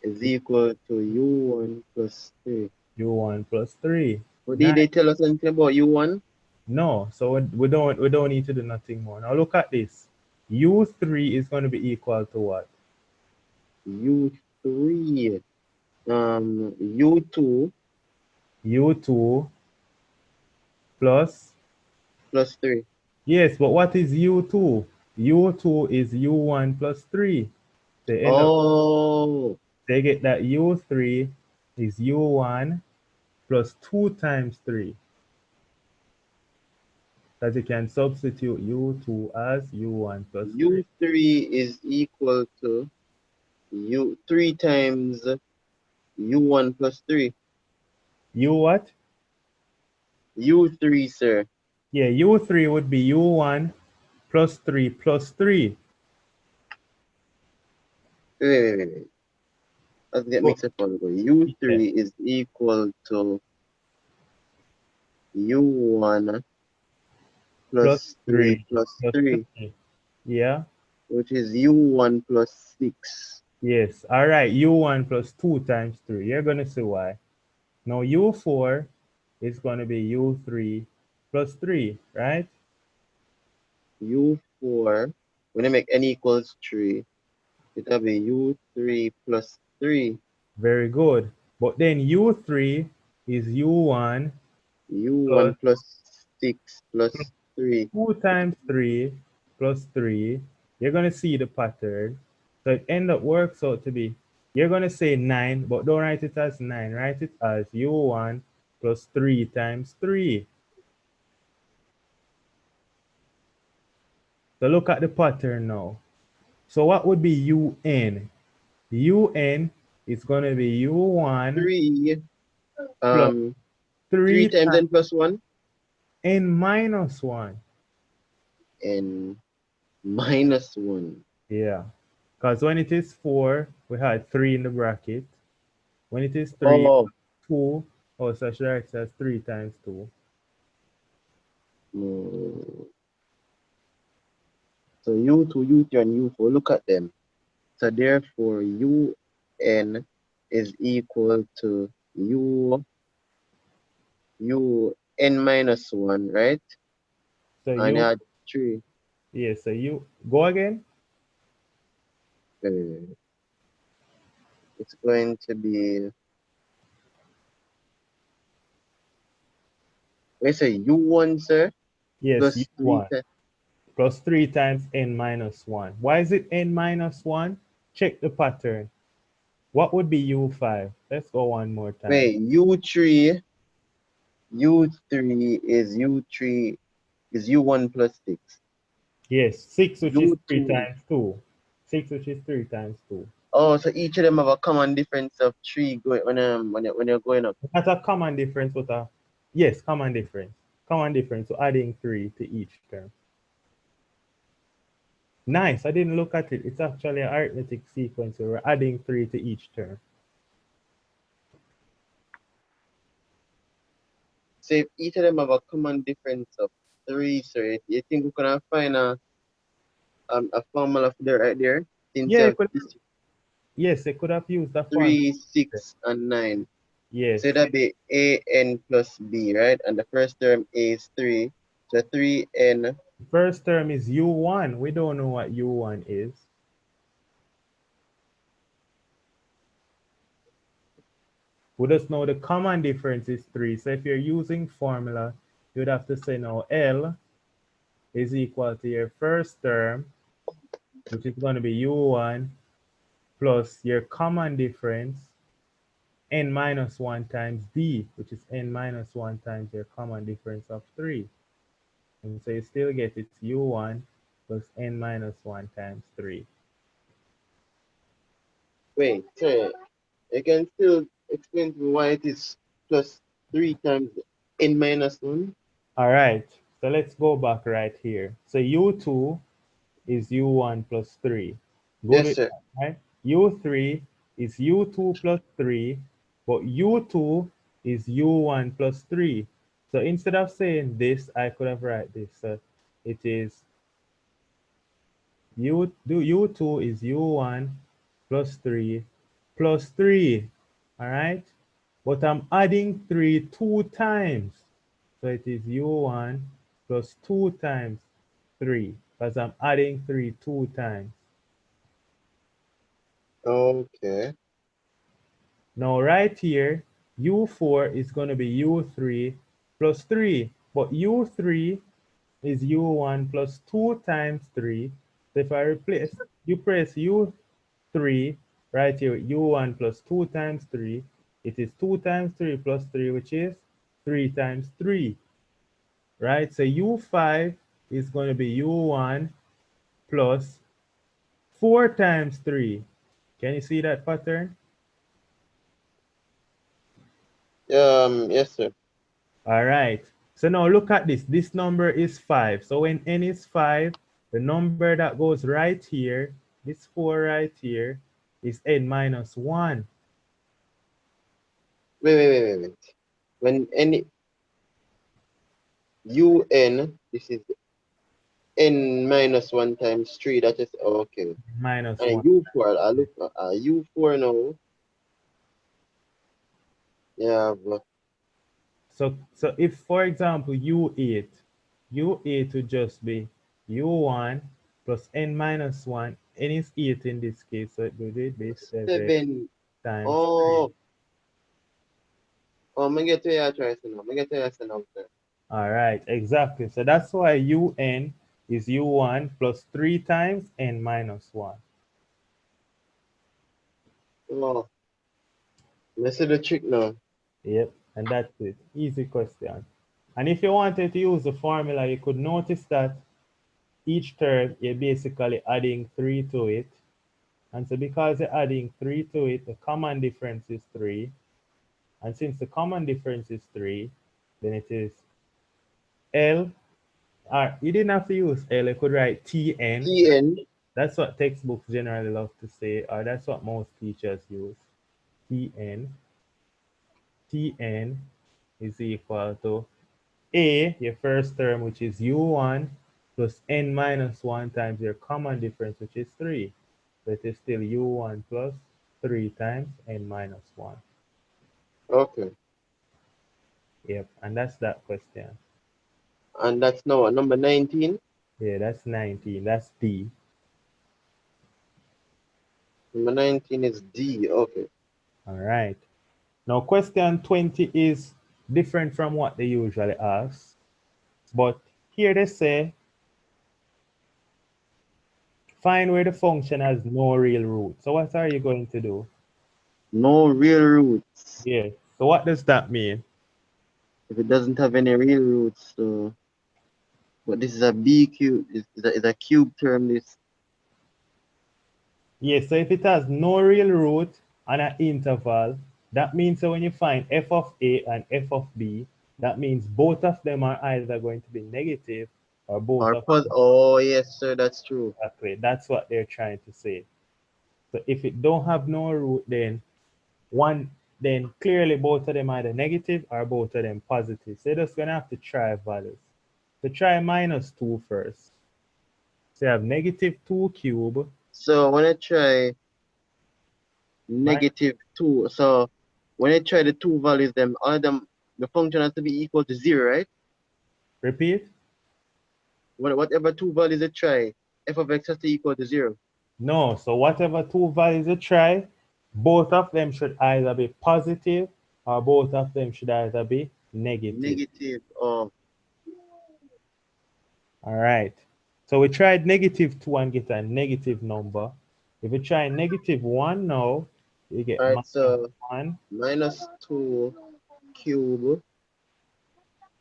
is is equal to U1 plus 3. U1 plus 3. But did Nice. they tell us anything about U1? No, so we don't need to do nothing more. Now look at this. U3 is going to be equal to what? U3. U2 U2 plus, plus 3. yes, but what is U2? U2 is U1 plus 3. They end up, Oh, they get that U3 is U1 plus 2 times 3. That you can substitute U2 as U1 plus 3. U3 is equal to U 3 times U1 plus 3. U what? U3, sir. Yeah, U3 would be U1 plus 3 plus 3. Wait. Let's get Oh, mixed up on the yeah, U3 is equal to U1 plus plus 3 3 plus plus 3, 3. Yeah, which is U1 plus 6. yes. All right, U1 plus 2 times 3. You're going to see why. Now, U4 is going to be U3 plus 3, right? U4, when I make n equals 3, it'll be U3 plus 3. Very good. But then U3 is U1 U1 plus plus 6 plus 3. 2 times 3 plus 3, you're going to see the pattern. So it end up works out to be, you're going to say 9, but don't write it as 9. Write it as U1 plus 3 times 3. So look at the pattern now. So what would be UN? UN is going to be U1 3, plus 3 3 times times n plus 1 n minus 1. and minus 1. Yeah. Because when it is 4, we had 3 in the bracket. When it is 3, Oh, 2, oh, so should I write it as 3 times 2? no. So U2, U3, and U4, look at them. So therefore, UN is equal to UN minus 1, right? So And you, add 3. yeah, so you, go again? Uh, it's going to be, let's say U1, sir, Yes, plus 3 U1 plus 3 times n minus 1. Why is it n minus 1? Check the pattern. What would be U5? Let's go one more time. wait, U3 is U3 is U1 plus 6. Yes, 6, which is 3 U2, times 2. 6, which is 3 times 2. oh, so each of them have a common difference of 3 going when you're going up. That's a common difference, but yes, common difference. Common difference, so adding 3 to each term. Nice, I didn't look at it. It's actually an arithmetic sequence where we're adding 3 to each term. So if each of them have a common difference of 3, so you think we can find a formula for that right there? Since you Yeah, have it could, this yes, they could have used the formula. 3, 6, and 9. Yes. So that be an plus b, right? And the first term is 3. So 3n. First term is U1. We don't know what U1 is. We just know the common difference is 3. So if you're using formula, you'd have to say now L is equal to your first term, which is going to be U1, plus your common difference, n minus 1 times D, which is n minus 1 times your common difference of 3. And so you still get it's U1 plus n minus 1 times 3. Wait, so you can still explain to me why it is plus 3 times n minus 1? All right, so let's go back right here. So U2 is U1 plus 3. Good Yes, with sir. that, right? U3 is U2 plus 3, but U2 is U1 plus 3. So instead of saying this, I could have write this. So it is U2 is U1 plus 3 plus 3. All right? But I'm adding 3 two times. So it is U1 plus 2 times 3 because I'm adding 3 two times. Okay. Now right here, U4 is going to be U3 plus 3. But U3 is U1 plus 2 times 3. So if I replace, you press U3 right here, U1 plus 2 times 3. It is 2 times 3 plus 3, which is 3 times 3. Right? So U5 is going to be U1 plus 4 times 3. Can you see that pattern? Yes, sir. All right. So now look at this. This number is 5. So when n is 5, the number that goes right here, this 4 right here, is n minus 1. Wait. When n this is n minus 1 times 3, that is okay. Minus And 1. U4, I look at U4 now. Yeah, but So if, for example, U8 would just be U1 plus n minus 1. N is 8 in this case, so it would be 7 7. times 3. Oh, me get to your choice now. Me get to your now, sir. All right, exactly. So that's why UN is U1 plus 3 times n minus 1. Oh, me see the trick now. Yep, and that's it. Easy question. And if you wanted to use the formula, you could notice that each term you're basically adding 3 to it. And so because you're adding 3 to it, the common difference is 3. And since the common difference is 3, then it is L. You didn't have to use L, you could write TN. TN. That's what textbooks generally love to say, or that's what most teachers use. Tn. Tn is equal to A, your first term, which is U1, plus n minus 1 times your common difference, which is 3. So it is still U1 plus 3 times n minus 1. Okay. Yep, and that's that question. And that's now at number 19. Yeah, that's 19. That's D. Number 19 is D. Okay. All right. Now, question 20 is different from what they usually ask. But here they say, find where the function has no real root. So what are you going to do? No real roots. Yeah. So what does that mean? If it doesn't have any real roots, so but this is a B cube. Is a cube term. This Yeah, so if it has no real root and an interval, that means that when you find f of A and f of B, that means both of them are either going to be negative or both or of pos. them. Oh yes, sir. That's true. Exactly. That's what they're trying to say. So if it don't have no root, then one then clearly both of them are either negative or both of them positive. So you're just going to have to try values. So try minus 2 first. So you have negative 2 cube So when I try minus, -2, so when I try the two values, them all of them the function has to be equal to 0, right? repeat. Whatever two values I try, f of x has to equal to 0. No, so whatever two values you try, both of them should either be positive or both of them should either be negative. Negative or All right. So we tried negative 2 and get a negative number. If we try negative 1 now, you get alright, minus so 1, -2 cube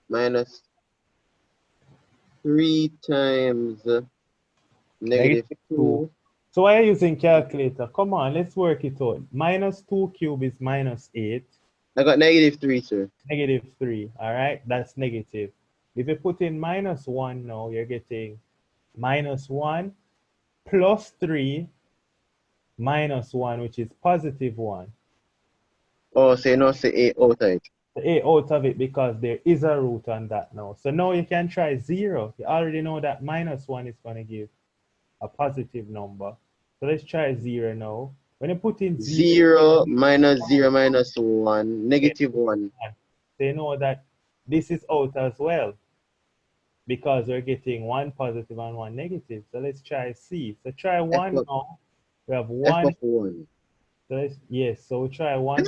minus 3 times negative negative 2. 2. So why are you using calculator? Come on, let's work it out. Minus 2 cube is minus 8. I got -3, sir. Negative 3. All right, that's negative. If you put in minus 1 now, you're getting minus 1 plus 3 minus 1, which is positive 1. Oh, say no, say 8 out of it. The A out of it because there is a root on that now. So now you can try 0. You already know that minus 1 is going to give a positive number. So let's try 0 now. When you put in 0, 0 minus 0 minus 1, -1. so you know that this is out as well because we're getting one positive and one negative. So let's try C. So try F 1 of, now. We have F 1. of 1. So yes, so we try 1.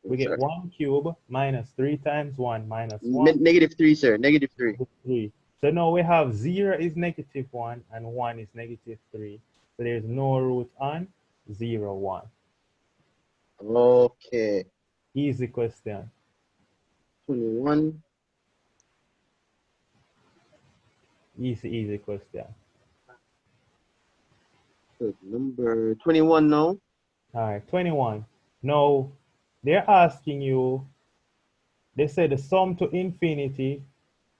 We get Sorry. 1 cube minus 3 times 1 minus 1. -3, sir. -3. 3. So now we have 0 is negative 1 and 1 is negative 3. So there's no root on 0, 1. Okay. Easy question. 21. Easy question. Good. Number 21 now. All right, 21. Now, they're asking you, they say the sum to infinity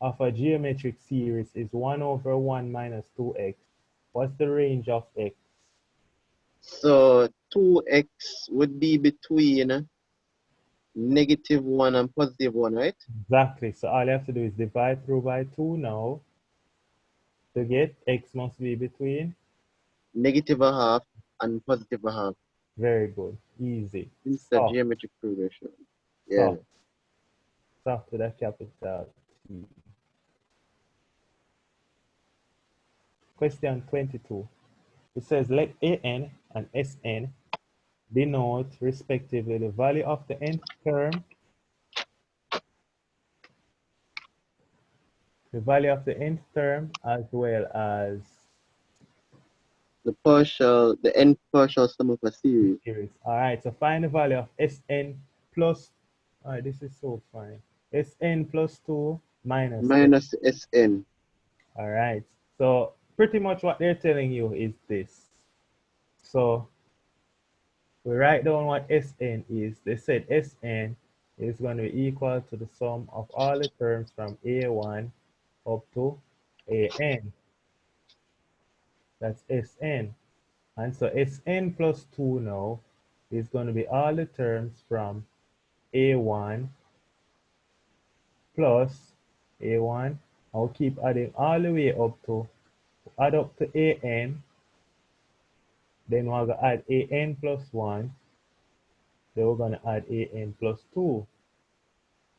of a geometric series is 1 over 1 minus 2x. What's the range of x? So 2x would be between -1 and +1, right? Exactly. So all you have to do is divide through by 2 now to get x must be between. -1/2 and +1/2. Very good. Easy. It's the Soft. geometric progression. Yeah. Soft. Soft with a capital T. Question 22. It says let an and Sn denote respectively the value of the nth term, the value of the nth term, as well as The nth partial sum of a series. series. All right, so find the value of Sn plus, all right, this is so fine. Sn plus 2 minus S. Minus Sn. All right, so pretty much what they're telling you is this. So we write down what Sn is. They said Sn is going to be equal to the sum of all the terms from A1 up to An. That's Sn. And so Sn plus 2 now is going to be all the terms from A1 plus A1. I'll keep adding all the way up to, add up to An. Then we're going to add An plus 1. Then we're going to add An plus 2.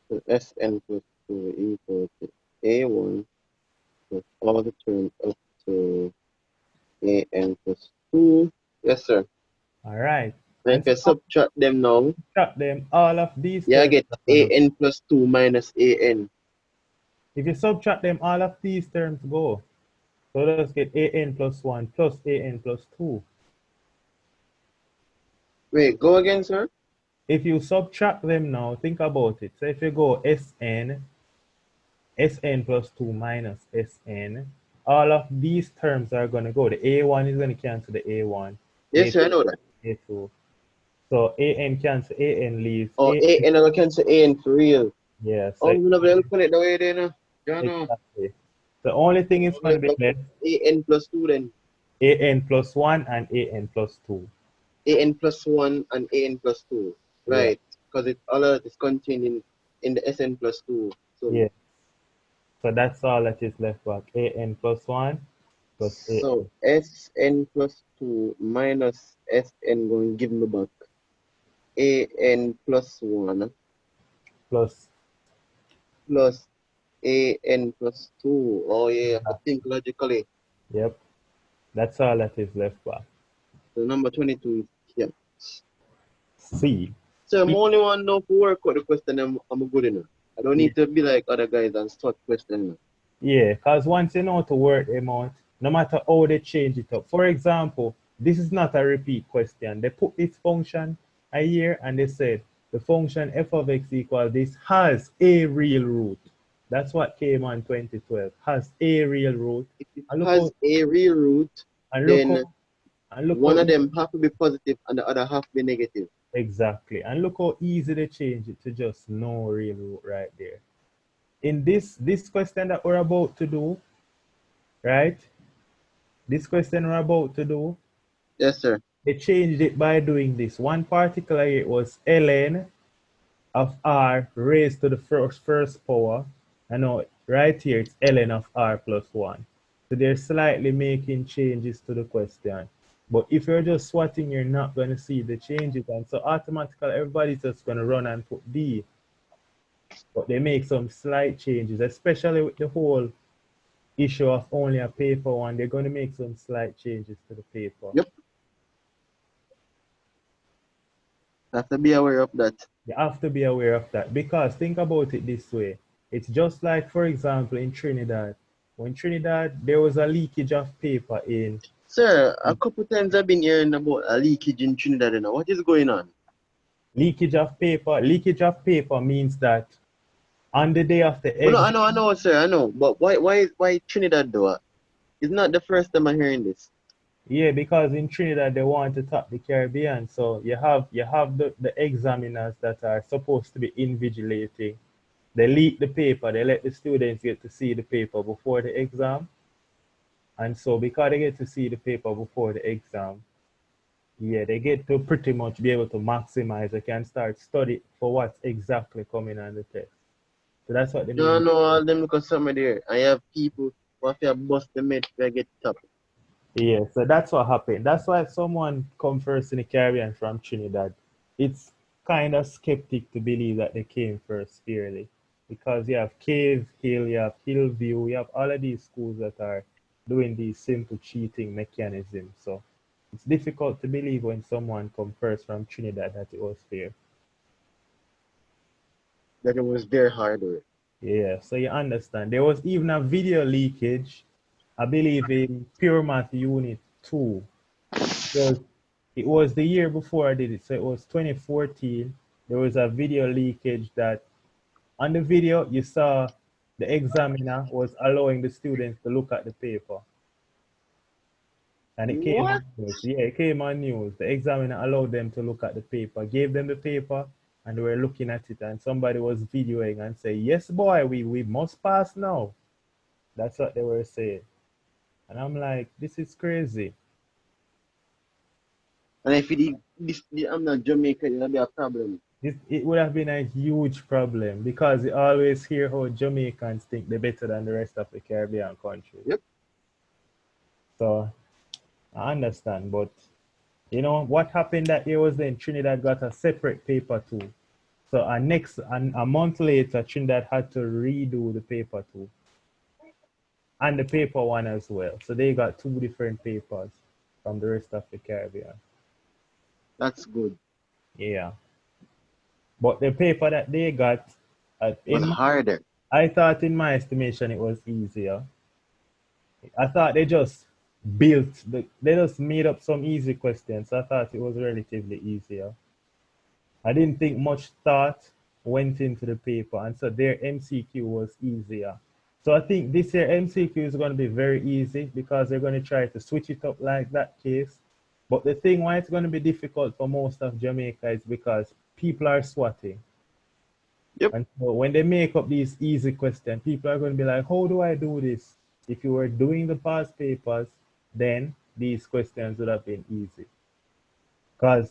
So Sn plus 2 equals to A1 plus all the terms up to An plus 2. Yes, sir. All right. And And if you so subtract them now, subtract them, all of these you terms get are going to, An plus 2 minus An. if you subtract them, all of these terms go. So let's get An plus 1 plus An plus 2. Wait, go again, sir? If you subtract them now, think about it. So if you go Sn plus 2 minus Sn, all of these terms are going to go. The A1 is going to cancel the A1. Yes, sir, I know that. A2. So An cancel, An leaves. Oh, An, I can say An for real. Yeah, Oh, so we never help it the way then. You know. exactly. The only thing is going to be left An plus 2 then. An plus 1 and An plus 2. An plus 1 and An plus 2. Yeah. Right. because it all of it is contained in the Sn plus 2 sum. Yeah. So that's all that is left back. An plus 1 plus So an Sn plus 2 minus Sn going to give me back An plus 1 plus. plus An plus 2. Oh yeah, I have to think logically. Yep. That's all that is left back. So number 22 is here. C. So I'm only want to know if work out the question I'm good enough. I don't Yeah. need to be like other guys and start questioning. Yeah, because once you know to work them out, no matter how they change it up. For example, this is not a repeat question. They put this function a here and they said the function f of x equal this has a real root. That's what came on 2012. Has a real root. If it And look has how a real root, and look how then and look how one of them have to be positive and the other half be negative. exactly. And look how easy they change it to just no real root right there. In this question that we're about to do, right? This question we're about to do, Yes, sir. they changed it by doing this. One particular it was ln of r raised to the first power. I know right here it's ln of r plus 1. So they're slightly making changes to the question. But if you're just swatting, you're not going to see the changes. And so automatically everybody's just going to run and put D. But they make some slight changes, especially with the whole issue of only a paper one. They're going to make some slight changes to the paper. Yep. Have to be aware of that. You have to be aware of that because think about it this way. It's just like, for example, in Trinidad. When Trinidad, there was a leakage of paper in Sir, a couple times I've been hearing about a leakage in Trinidad now. What is going on? leakage of paper. Leakage of paper means that on the day of the Well, no, exam, I know, sir, I know. But why Trinidad though? It's not the first time I'm hearing this. yeah, because in Trinidad they want to top the Caribbean. So you have the examiners that are supposed to be invigilating. They leak the paper, they let the students get to see the paper before the exam. And so because they get to see the paper before the exam, yeah, they get to pretty much be able to maximize. They can start study for what's exactly coming on the test. So that's what they You don't mean. know all them look somewhere there. I have people who have to bust the mate to get top. Yeah, so that's what happened. That's why someone come first in the Caribbean from Trinidad. It's kind of skeptic to believe that they came first fairly. Because you have Cave Hill, you have Hillview, you have all of these schools that are doing these simple cheating mechanisms. So it's difficult to believe when someone come first from Trinidad that it was fair. That it was very hard work. Yeah, so you understand. There was even a video leakage, I believe in Pure Math Unit 2. Was it was the year before I did it, so it was 2014. There was a video leakage that on the video you saw the examiner was allowing the students to look at the paper. And it came What? on news. Yeah, it came on news. The examiner allowed them to look at the paper, gave them the paper, and they were looking at it, and somebody was videoing and say, "Yes, boy, we must pass now." That's what they were saying. And I'm like, this is crazy. And if I'm not Jamaican, it'll be a problem. It would have been a huge problem because you always hear how Jamaicans think they're better than the rest of the Caribbean countries. Yep. So I understand, but you know what happened that year was then Trinidad got a separate paper too. So a month later, Trinidad had to redo the paper too, and the paper one as well. So they got two different papers from the rest of the Caribbean. That's good. Yeah, but the paper that they got, Was harder. I thought in my estimation it was easier. I thought they just made up some easy questions. I thought it was relatively easier. I didn't think much thought went into the paper, and so their MCQ was easier. So I think this year MCQ is going to be very easy because they're going to try to switch it up like that case. But the thing why it's going to be difficult for most of Jamaica is because people are swatting. Yep. And so when they make up these easy questions, people are going to be like, how do I do this? If you were doing the past papers, then these questions would have been easy.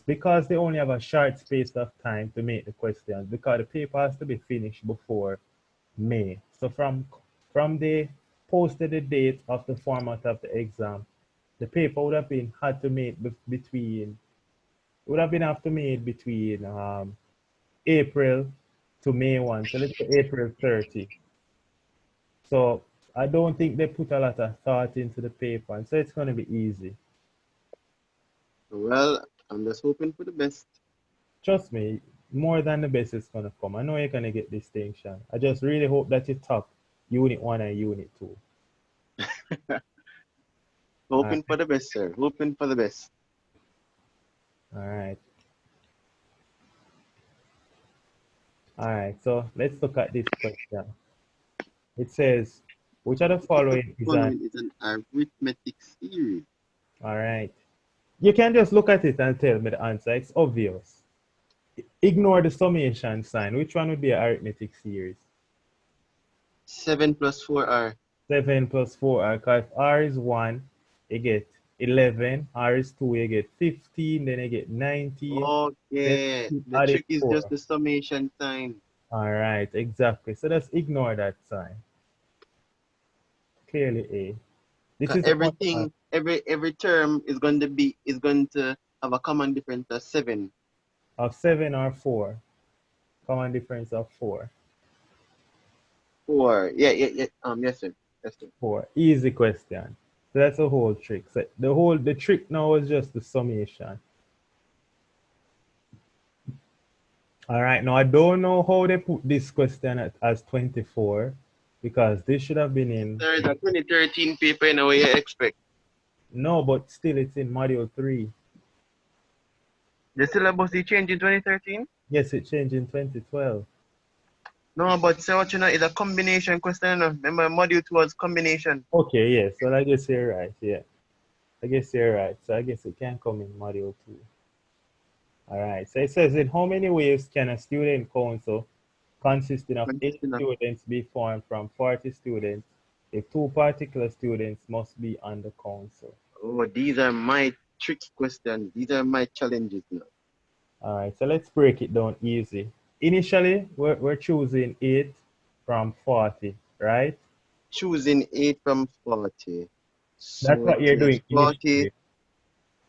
Because they only have a short space of time to make the questions, because the paper has to be finished before May. So from they posted the date of the format of the exam, the paper would have been had to make between would have been have to made between April to May 1. So let's say April 30. So I don't think they put a lot of thought into the paper, and so it's going to be easy. Well, I'm just hoping for the best. Trust me, more than the best is going to come. I know you're going to get distinction. I just really hope that you top Unit 1 and Unit 2. All Hoping right. for the best, sir. Hoping for the best. All right. All right. So let's look at this question. It says, which of the Which of the following is an. following is an arithmetic series? All right. You can just look at it and tell me the answer. It's obvious. Ignore the summation sign. Which one would be an arithmetic series? 7 plus 4 are. 7 plus 4. Because if R is 1, you get 11. R is 2, you get 15. Then you get 90. Then Okay. keep The adding trick is just 4. the summation sign. All right, exactly. So just ignore that sign. Clearly A. This 'Cause is the one everything, every term is going to have a common difference of 7. of 7 or 4. Common difference of 4. 4. Yeah, yeah, yeah. Yes, sir. Yes, sir. 4. Easy question. So that's the whole trick. So the trick now is just the summation. All right, now I don't know how they put this question as 24, because this should have been in. Sir, the 2013 paper in a way you expect. No, but still it's in module 3. The syllabus they changed in 2013? Yes, it changed in 2012. No, but say what you know is a combination question. You know? Remember, module 2 was combination. Okay, yes. Well, I guess you're right. Yeah, I guess you're right. So I guess it can come in module 2. All right. So it says, in how many ways can a student council consisting of 8 Consisting of, students be formed from 40 students if two particular students must be on the council? oh, these are my tricky questions. These are my challenges now. All right. So let's break it down easy. Initially, we're choosing 8 from 40, right? Choosing 8 from 40. That's So what it you're is doing 40. initially.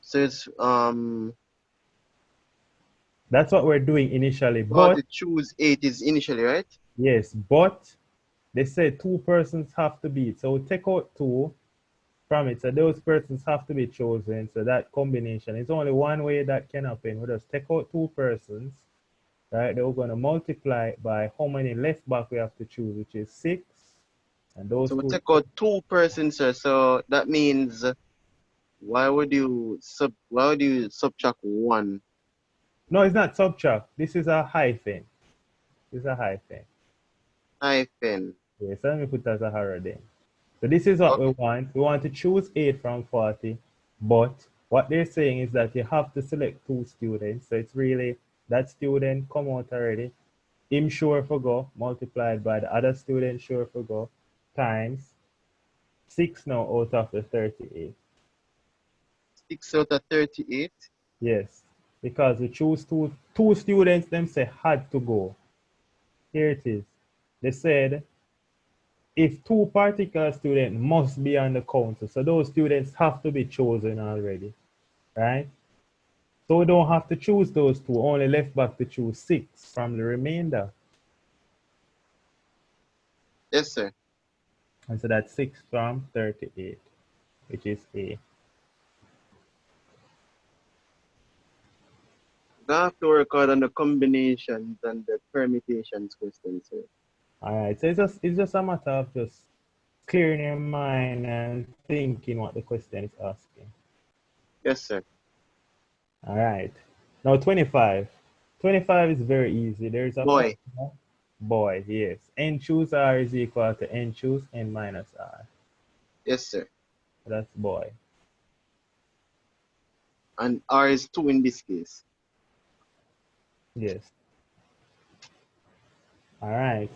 So it's That's what we're doing initially. But 40 choose 8 is initially, right? yes, but they said two persons have to be. So we take out two from it. So those persons have to be chosen. So that combination is only one way that can happen. We just take out two persons, right? Then we're going to multiply by how many left back we have to choose, which is 6. And those So we two. take out 2 persons, sir. So that means why would you subtract 1 No, it's not subtract. This is a hyphen. This is a hyphen. hyphen? Yes, so let me put that as a arrow then. So this is what we Okay. want. We want to choose 8 from 40, but what they're saying is that you have to select 2 students. So it's really that student come out already. Him sure for go multiplied by the other student sure for go times 6 now out of the 38. 6 out of 38. Yes, because we choose two students. Them say had to go. Here it is. They said if two particular students must be on the council, so those students have to be chosen already, right? So we don't have to choose those two, only left back to choose 6 from the remainder. Yes, sir. And so that's 6 from 38, which is A. You have to work out on the combinations and the permutations questions, sir. All right, so it's just a matter of just clearing your mind and thinking what the question is asking. Yes, sir. All right. Now 25. 25 is very easy. There's a Boy. formula. Boy, yes. N choose R is equal to N choose N minus R. Yes, sir. That's boy. And R is 2 in this case. Yes. All right.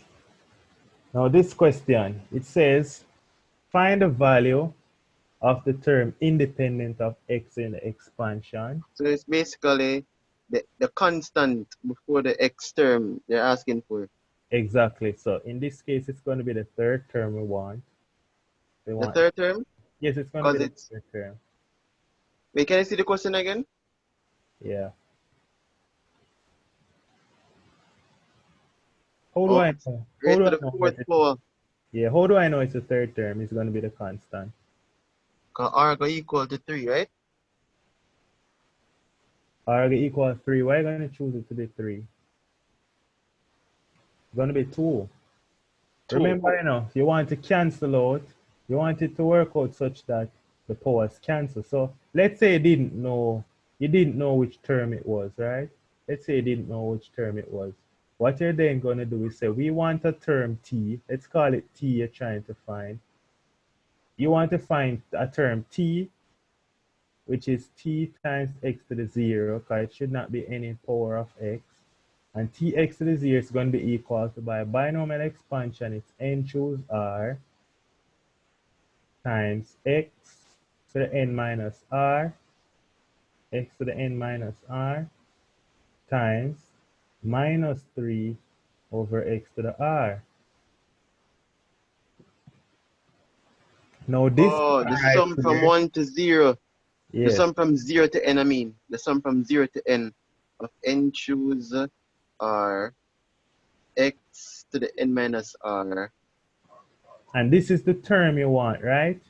Now this question, it says, find the value of the term independent of x in the expansion. So it's basically the constant before the x term they're asking for. Exactly. So in this case, it's going to be the third term we want. We The want, third term, yes, it's going to be because the it's, third term. wait, can I see the question again? Yeah. How do Oh, I it's know? How raised do to I the know fourth that it's, power. yeah, how do I know it's the third term? It's going to be the constant. Because r go equal to 3, right? R equal 3. Why are you going to choose it to be 3? It's going to be 2. 2. Remember, you want to cancel out, you want it to work out such that the powers cancel. So let's say you didn't know which term it was, right? Let's say you didn't know which term it was. What you're then going to do is say, we want a term t. Let's call it t you're trying to find. You want to find a term t, which is t times x to the 0, because it should not be any power of x. And tx to the 0 is going to be equal to, by binomial expansion, it's n choose r times x to the n minus r, x to the n minus r, times minus 3 over x to the r. Now this Oh, part the right sum from here, 1 to 0. The yes, sum from 0 to n, I mean. The sum from 0 to n of n choose r x to the n minus r. and this is the term you want, right?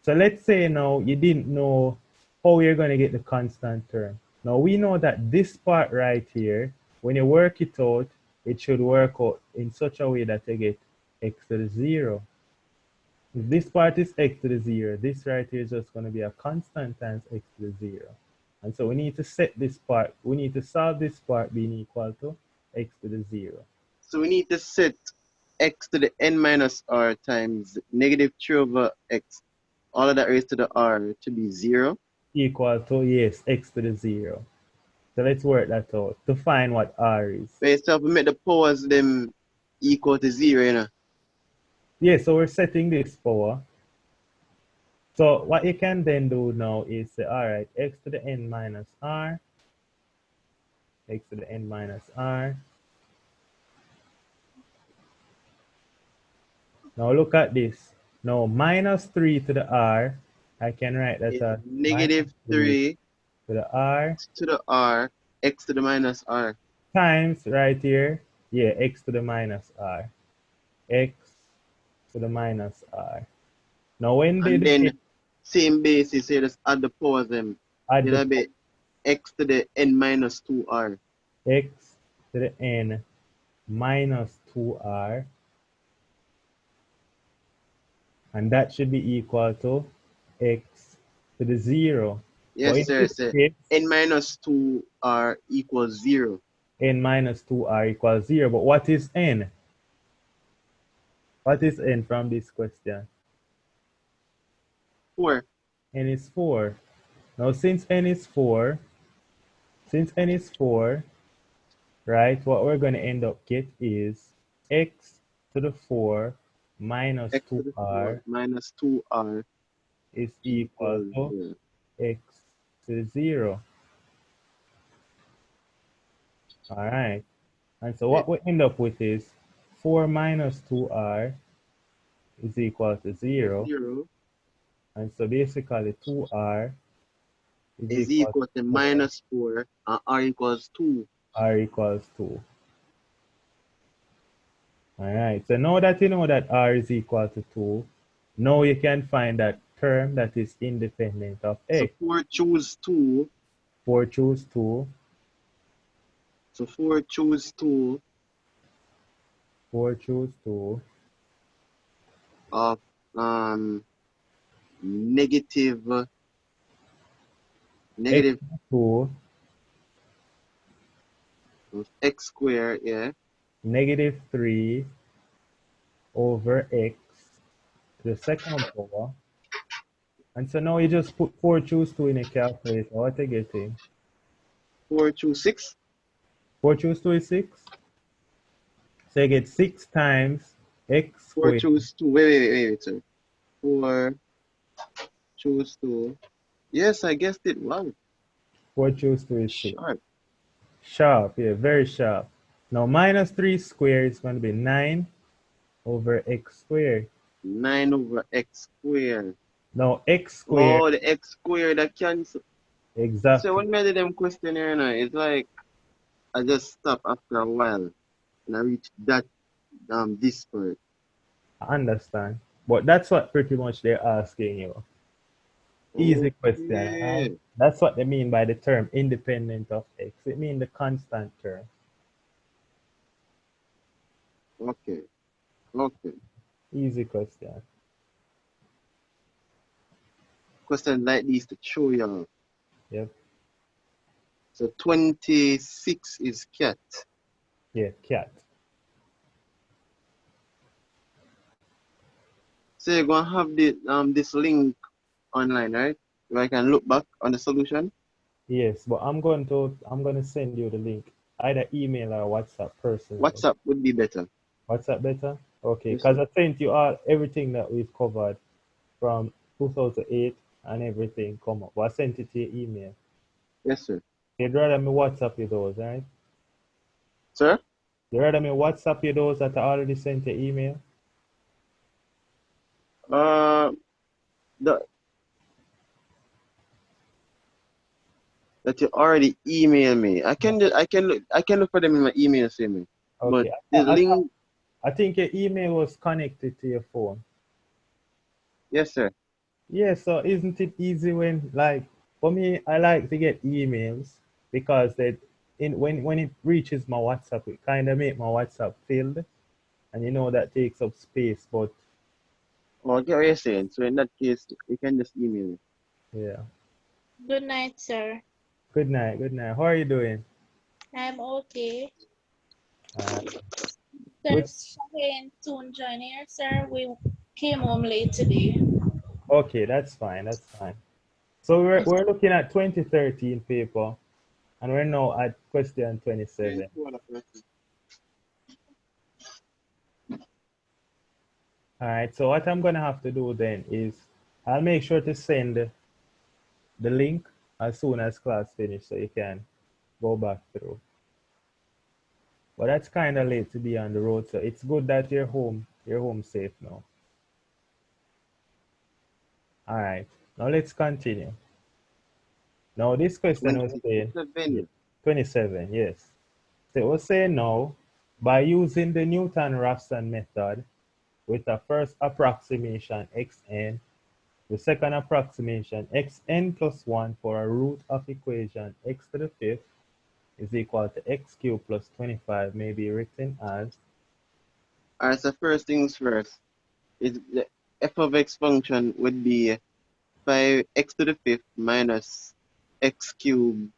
So let's say now you didn't know how you're going to get the constant term. Now we know that this part right here, when you work it out, it should work out in such a way that you get x to the 0. If this part is x to the 0, this right here is just going to be a constant times x to the 0. And so we need to set this part, we need to solve this part being equal to x to the 0. So we need to set x to the n minus r times negative 3 over x, all of that raised to the r to be 0. Equal to, yes, x to the 0. So let's work that out to find what r is. Wait, so if we make the powers them equal to 0, you know. Yeah, so we're setting this power. So what you can then do now is say, all right, x to the n minus r, x to the n minus r. Now look at this. Now minus 3 to the r, I can write that Is as minus negative 3 3 to the r to the r, x to the minus r. times right here, yeah, x to the minus r, x to the minus r. Now when they And do it, then same basis, you just add the powers them. add the It'll be x to the n minus 2r. x to the n minus 2r, and that should be equal to x to the 0. But Yes, in sir, this sir. case, N minus 2r equals 0. n minus 2r equals 0. But what is n? What is n from this question? 4. N is 4. Now, since n is 4, right, what we're going to end up get is x to the 4 minus X to the 4 2r minus 2r is equal equals to 0. x to the 0. All right. And so Okay. what we end up with is 4 minus 2r is equal to 0. 0 And so basically 2r is is equal equal to to 4. minus 4 and r equals 2. R equals 2. All right. So now that you know that r is equal to 2, now you can find that term that is independent of So x. 4 choose 2. 4 choose 2. So 4 choose 2 4 choose 2. of negative X negative 2, of x squared, yeah. negative 3 over x to the second power. And so now you just put 4 choose 2 in a calculator. What are you getting? 4 choose 6. 4 choose 2 is 6. So you get 6 times x 4 squared choose 2. Wait, sir. 4 choose to. Yes, I guessed it. Wow, 4 choose 2 is 6. sharp. Sharp, yeah, very sharp. Now minus 3 squared is going to be 9 over x squared. 9 over x squared. Now x squared, Oh, the x squared that cancel. So exactly. when I did them question here now, it's like I just stop after a while and I reach that this part. I understand. But that's what pretty much they're asking you. Easy question, right? Okay. That's what they mean by the term independent of x. It means the constant term. Okay. Okay. Easy question. Question like this to show you. Yep. So 26 is cat. Yeah, cat. So you're gonna have this link online, right? Where I can look back on the solution. Yes, but I'm gonna send you the link. Either email or WhatsApp personally. WhatsApp would be better. WhatsApp better? Okay, Yes, because sir. I sent you all everything that we've covered from 2008 and everything come up. But I sent it to your email. Yes, sir. You'd rather me WhatsApp you those, right? Sir? You'd rather me WhatsApp you those that I already sent your email? Uh, the, that you already emailed me. I can look for them in my email, see me. But Okay. the link, I think your email was connected to your phone. yes, sir. Yeah, so isn't it easy when like for me I like to get emails because that in when it reaches my WhatsApp it kind of make my WhatsApp filled and you know that takes up space but Oh, I get what you're saying. So in that case, you can just email me. yeah. Good night, sir. Good night, good night. How are you doing? I'm okay. Uh, good. There's again soon join here, sir. We came home late today. Okay, that's fine, that's fine. So we're looking at 2013 paper and we're now at question 27. All right, so what I'm gonna have to do then is I'll make sure to send the link as soon as class finish so you can go back through. But that's kind of late to be on the road, so it's good that you're home. You're home safe now. All right, now let's continue. Now this question was saying, yeah, 27. 27, yes. So it was saying now, by using the Newton-Raphson method with the first approximation xn, the second approximation xn plus 1 for a root of equation x to the fifth is equal to x cubed plus 25 may be written as Alright, so first things first. Is the f of x function would be 5x to the fifth minus x cubed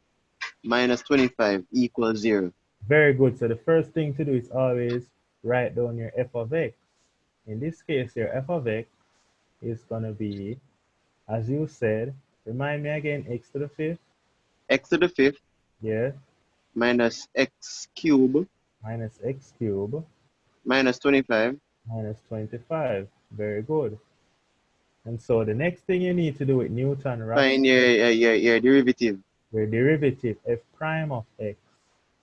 minus 25 equals 0. very good. So the first thing to do is always write down your f of x. In this case, your f of x is going to be, as you said, remind me again, x to the fifth, X to the fifth yeah, minus x cubed minus x cubed minus 25. minus 25. Very good. And so the next thing you need to do with Newton-Raphson, Find your derivative. your derivative f prime of x.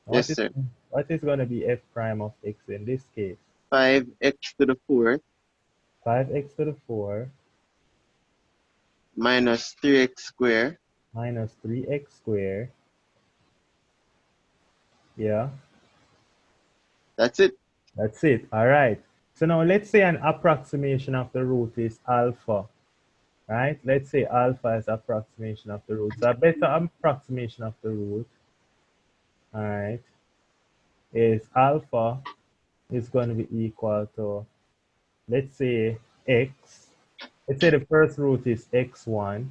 Now Yes, sir. what is going to be f prime of x in this case? 5x to the fourth 5x to the 4 minus 3x squared. minus 3x squared. Yeah, That's it. that's it. All right. So now let's say an approximation of the root is alpha, right? Let's say alpha is approximation of the root. So a better approximation of the root, all right, is alpha is going to be equal to, let's say x. Let's say the first root is x1,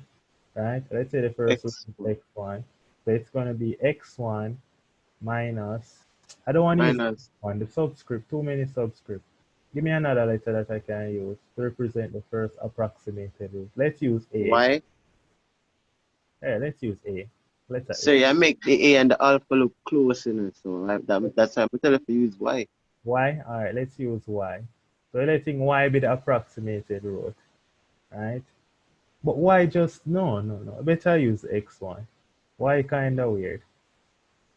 right? Let's say the first root X is x1. So it's going to be x1 minus, I don't want to use minus one, the subscript, too many subscript. Give me another letter that I can use to represent the first approximated root. Let's use A. y. Yeah, let's use A. Letter So A. you make the a and the alpha look close in it. So that's why I'm telling you to use y. Y. All right, let's use Y. So we're letting Y be the approximated root, right? But why just, no. Better use x1. Y kind of weird.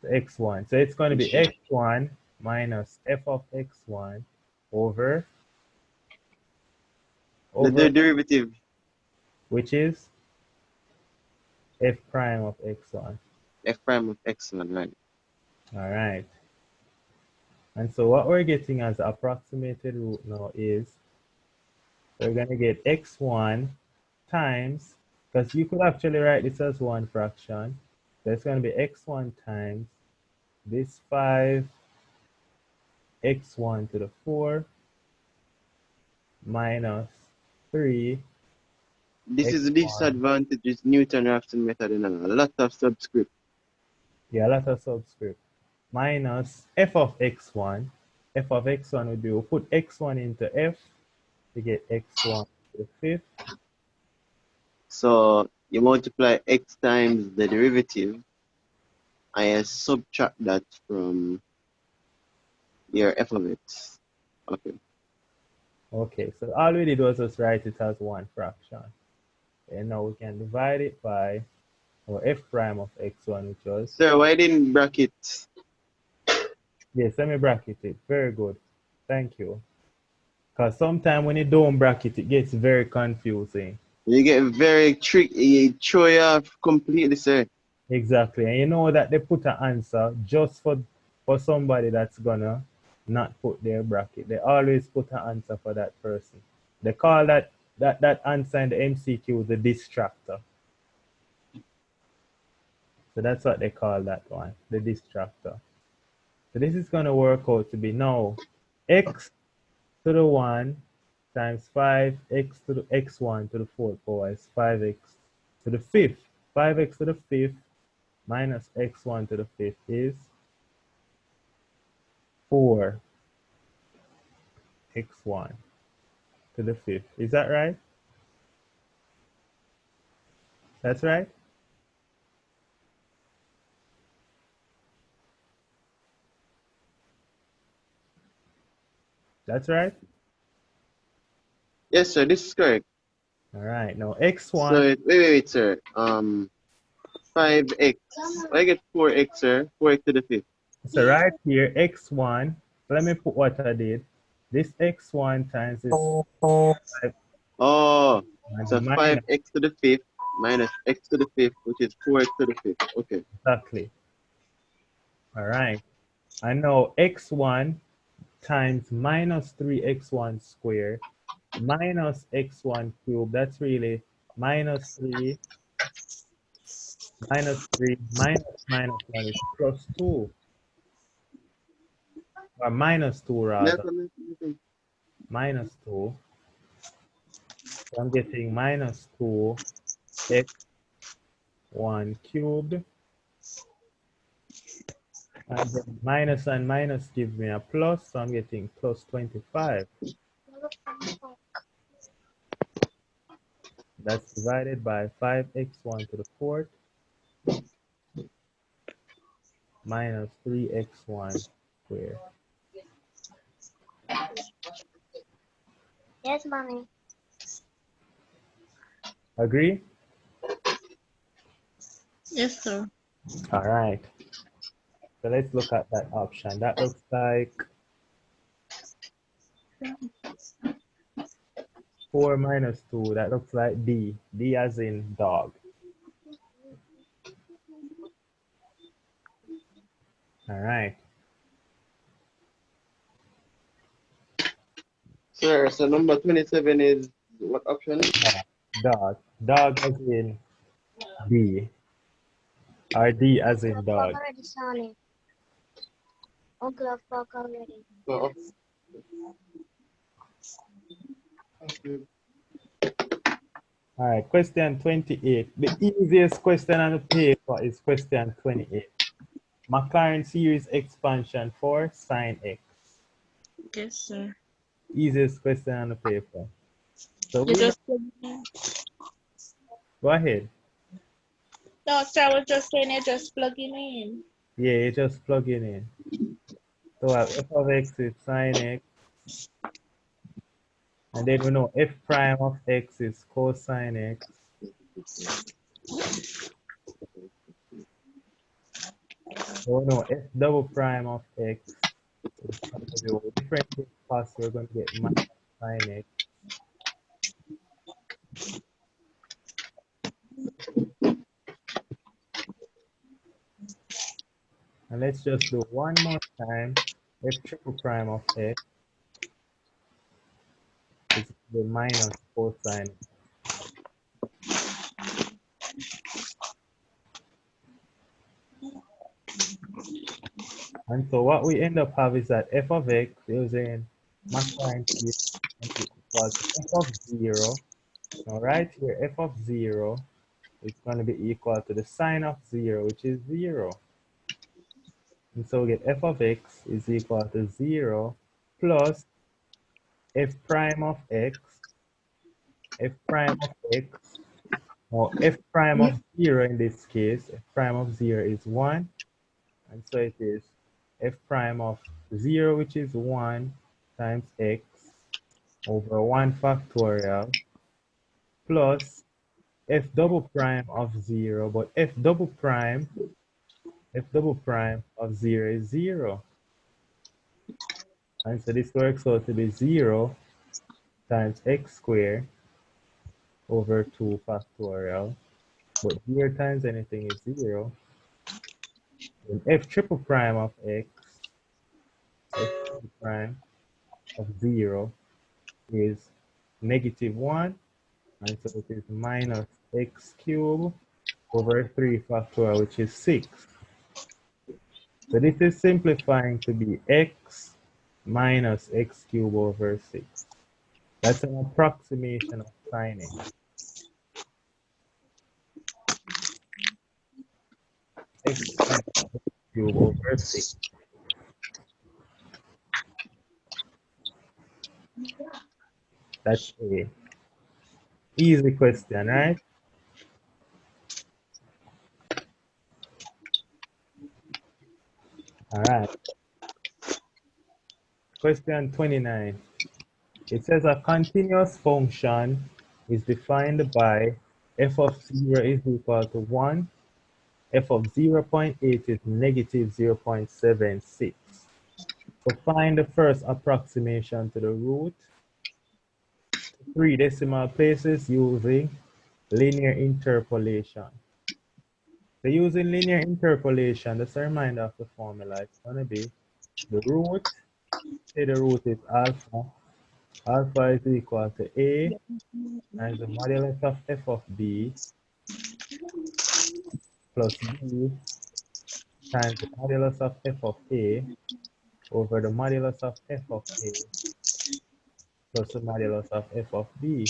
The x1. So it's going to be x1 minus f of x1 over, The over, derivative, which is f prime of x1. f prime of x1, right? All right. And so what we're getting as the approximated root now is we're going to get x1 times, because you could actually write this as one fraction. So it's going to be x1 times this 5 x1 to the 4 minus 3 This is the x1. disadvantage is Newton-Raphson method and a lot of subscript. Yeah, that's a subscript. Minus f of x1. F of x1 would be, we'll put x1 into f to get x1 to the fifth. So you multiply x times the derivative, I subtract that from your f of x. Okay. Okay, so all we did was just write it as one fraction. And now we can divide it by our f prime of x1, which was, Sir, why didn't bracket? yes, let me bracket it. Very good. Thank you. Because sometimes when you don't bracket, it gets very confusing. You get very tricky. You throw you off completely, sir. Exactly. And you know that they put an answer just for somebody that's gonna not put their bracket. They always put an answer for that person. They call that answer in the MCQ the distractor. So that's what they call that one, the distractor. So this is gonna work out to be now x to the 1 times 5x to the x1 to the 4th power is 5x to the 5th. 5x to the 5th minus x1 to the 5th is 4x1 to the 5th. Is that right? That's right? That's right? Yes, sir. This is correct. All right. Now So x1, wait, sir. 5x. I get 4x, sir. 4x to the fifth. so right here, x1, let me put what I did. This x1 times this 5 Oh, so minus, 5x to the fifth minus x to the fifth, which is 4x to the fifth. Okay. exactly. All right. I know x1 times minus 3x1 squared minus x1 cubed. That's really minus 3 minus 1 is plus 2, or minus 2 rather, minus 2. So I'm getting minus 2 x1 cubed, and then minus and minus gives me a plus, so I'm getting plus 25. That's divided by 5x1 to the 4th minus 3x1 squared. Yes, mommy. Agree? Yes, sir. All right. So let's look at that option. That looks like 4 minus 2. That looks like D. D as in dog. All right. Sir, so number 27 is what option? Dog. Dog. Dog as in D. Or D as in O'clock dog. already, Sonny. O'clock already. Oh, okay. All right. Question 28. The easiest question on the paper is question 28. Maclaurin series expansion for sine x. Yes, sir. Easiest question on the paper. So You we know, just plug it in. go ahead. No, sir, I was just saying you're just plugging in. Yeah, you just plug it in. So f of x is sine x, and then we know f prime of x is cosine x. Oh no, f double prime of x is going to be a different plus we're going to get minus sine x. And let's just do one more time. F triple prime of x is the minus cosine. And so what we end up having is that f of x using masculine t is equal to f of 0. Now right here, f of 0 is going to be equal to the sine of 0, which is 0. And so we get f of x is equal to 0 plus f prime of x, f prime of x, or f prime of 0 in this case, f prime of 0 is 1. And so it is f prime of 0, which is 1 times x over 1 factorial plus f double prime of 0, but f double prime of 0 is 0. And so this works out to be 0 times x squared over 2 factorial. But 0 times anything is 0. And f triple prime of x, f triple prime of 0 is negative 1. And so it is minus x cubed over 3 factorial, which is 6. So this is simplifying to be x minus x cubed over 6. That's an approximation of sine x. X minus x cubed over 6. That's a easy question, right? All right. Question 29. It says a continuous function is defined by f of 0 is equal to 1, f of 0.8 is negative 0.76. So find the first approximation to the root, 3 decimal places using linear interpolation. So using linear interpolation, just a reminder of the formula. It's going to be the root, say the root is alpha. Alpha is equal to a times the modulus of f of b plus b times the modulus of f of a over the modulus of f of a plus the modulus of f of b.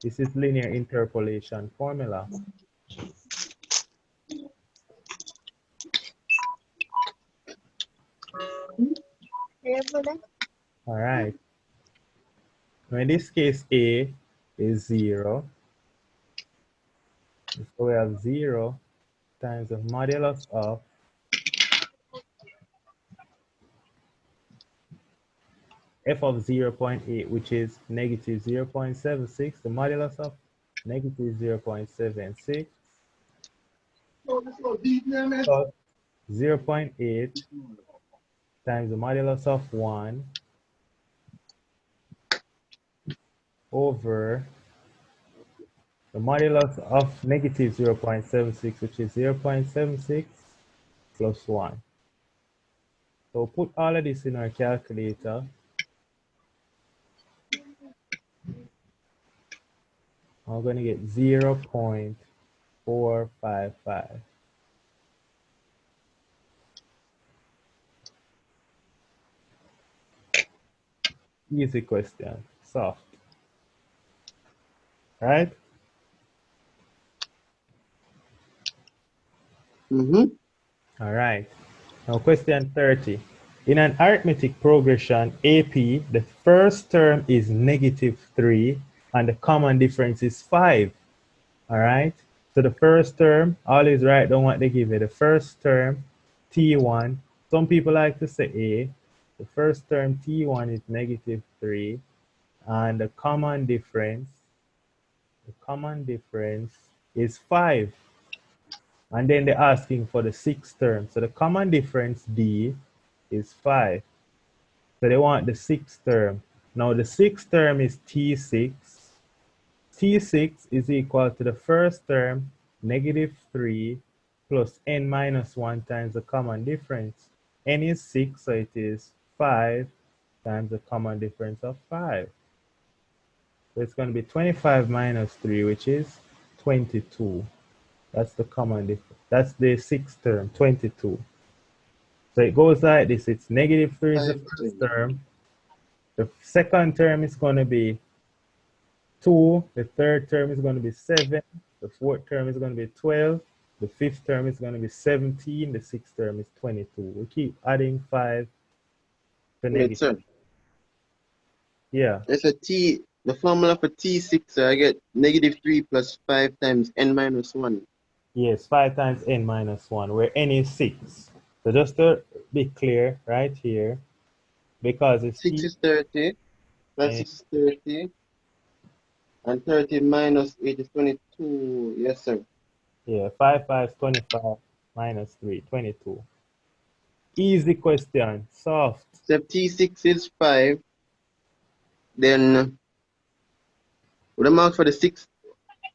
This is linear interpolation formula. All right. Now in this case, a is 0. So we have 0 times the modulus of f of 0.8, which is negative 0.76, the modulus of negative 0.76 plus 0.8 times the modulus of 1 over the modulus of negative 0.76, which is 0.76 plus 1. So put all of this in our calculator. I'm going to get 0.455. Easy question, soft, right? All right. Now question 30. In an arithmetic progression, AP, the first term is negative 3 and the common difference is 5. All right. So the first term, always write down what they give you. The first term, T1. Some people like to say A. The first term, T1, is negative 3. and the common difference is 5. And then they're asking for the sixth term. So the common difference, D, is 5. So they want the sixth term. Now the sixth term is T6. T6 is equal to the first term, -3, plus n minus 1 times the common difference. N is 6, so it is 5 times the common difference of 5. So it's going to be 25 minus 3, which is 22. That's the common difference. That's the sixth term, 22. So it goes like this. It's -3 is the 5 first 20. term. The second term is going to be 2. The third term is going to be 7. The fourth term is going to be 12. The fifth term is going to be 17. The sixth term is 22. We keep adding 5 to Wait, negative. sir. Yeah. It's a T. The formula for T6, so I get -3 plus 5 times n minus 1. Yes, 5 times n minus 1, where n is 6. So just to be clear right here, because it's 6 t, is 30, plus and 6 is 30, and 30 minus 8 is 22. Yes, sir. yeah, 5 5 is 25 minus 3, 22. Easy question, soft. So if T6 is 5, then what amount for the 6?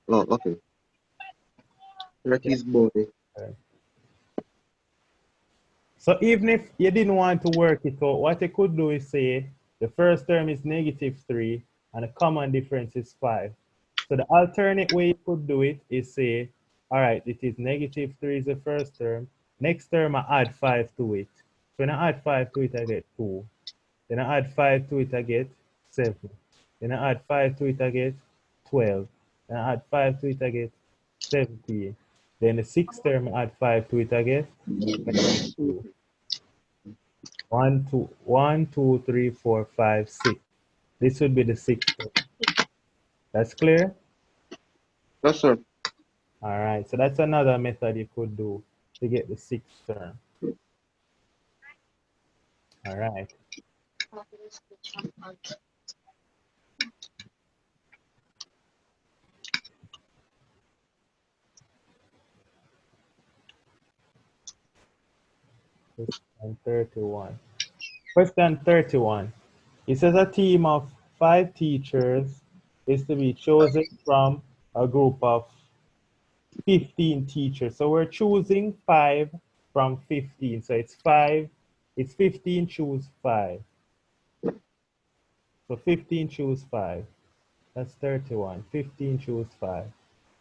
Oh, okay. 30 Yeah. is body. So even if you didn't want to work it out, what you could do is say the first term is -3 and the common difference is 5. So the alternate way you could do it is say, all right, it is -3 is the first term. Next term, I add 5 to it. So when I add 5 to it, I get 2. Then I add 5 to it, I get 7. Then I add 5 to it, I get 12. Then I add 5 to it, I get 17. Then the sixth term, I add 5 to it, I get 22. 1, 2, 1, 2, 3, 4, 5, 6. This would be the sixth term. That's clear? Yes, sir. All right, so that's another method you could do to get the sixth term. All right. Question 31. Question 31. It says a team of 5 teachers is to be chosen from a group of 15 teachers. So we're choosing 5 from 15. So it's 5, it's 15 choose 5. So 15 choose 5. That's 31. 15 choose 5.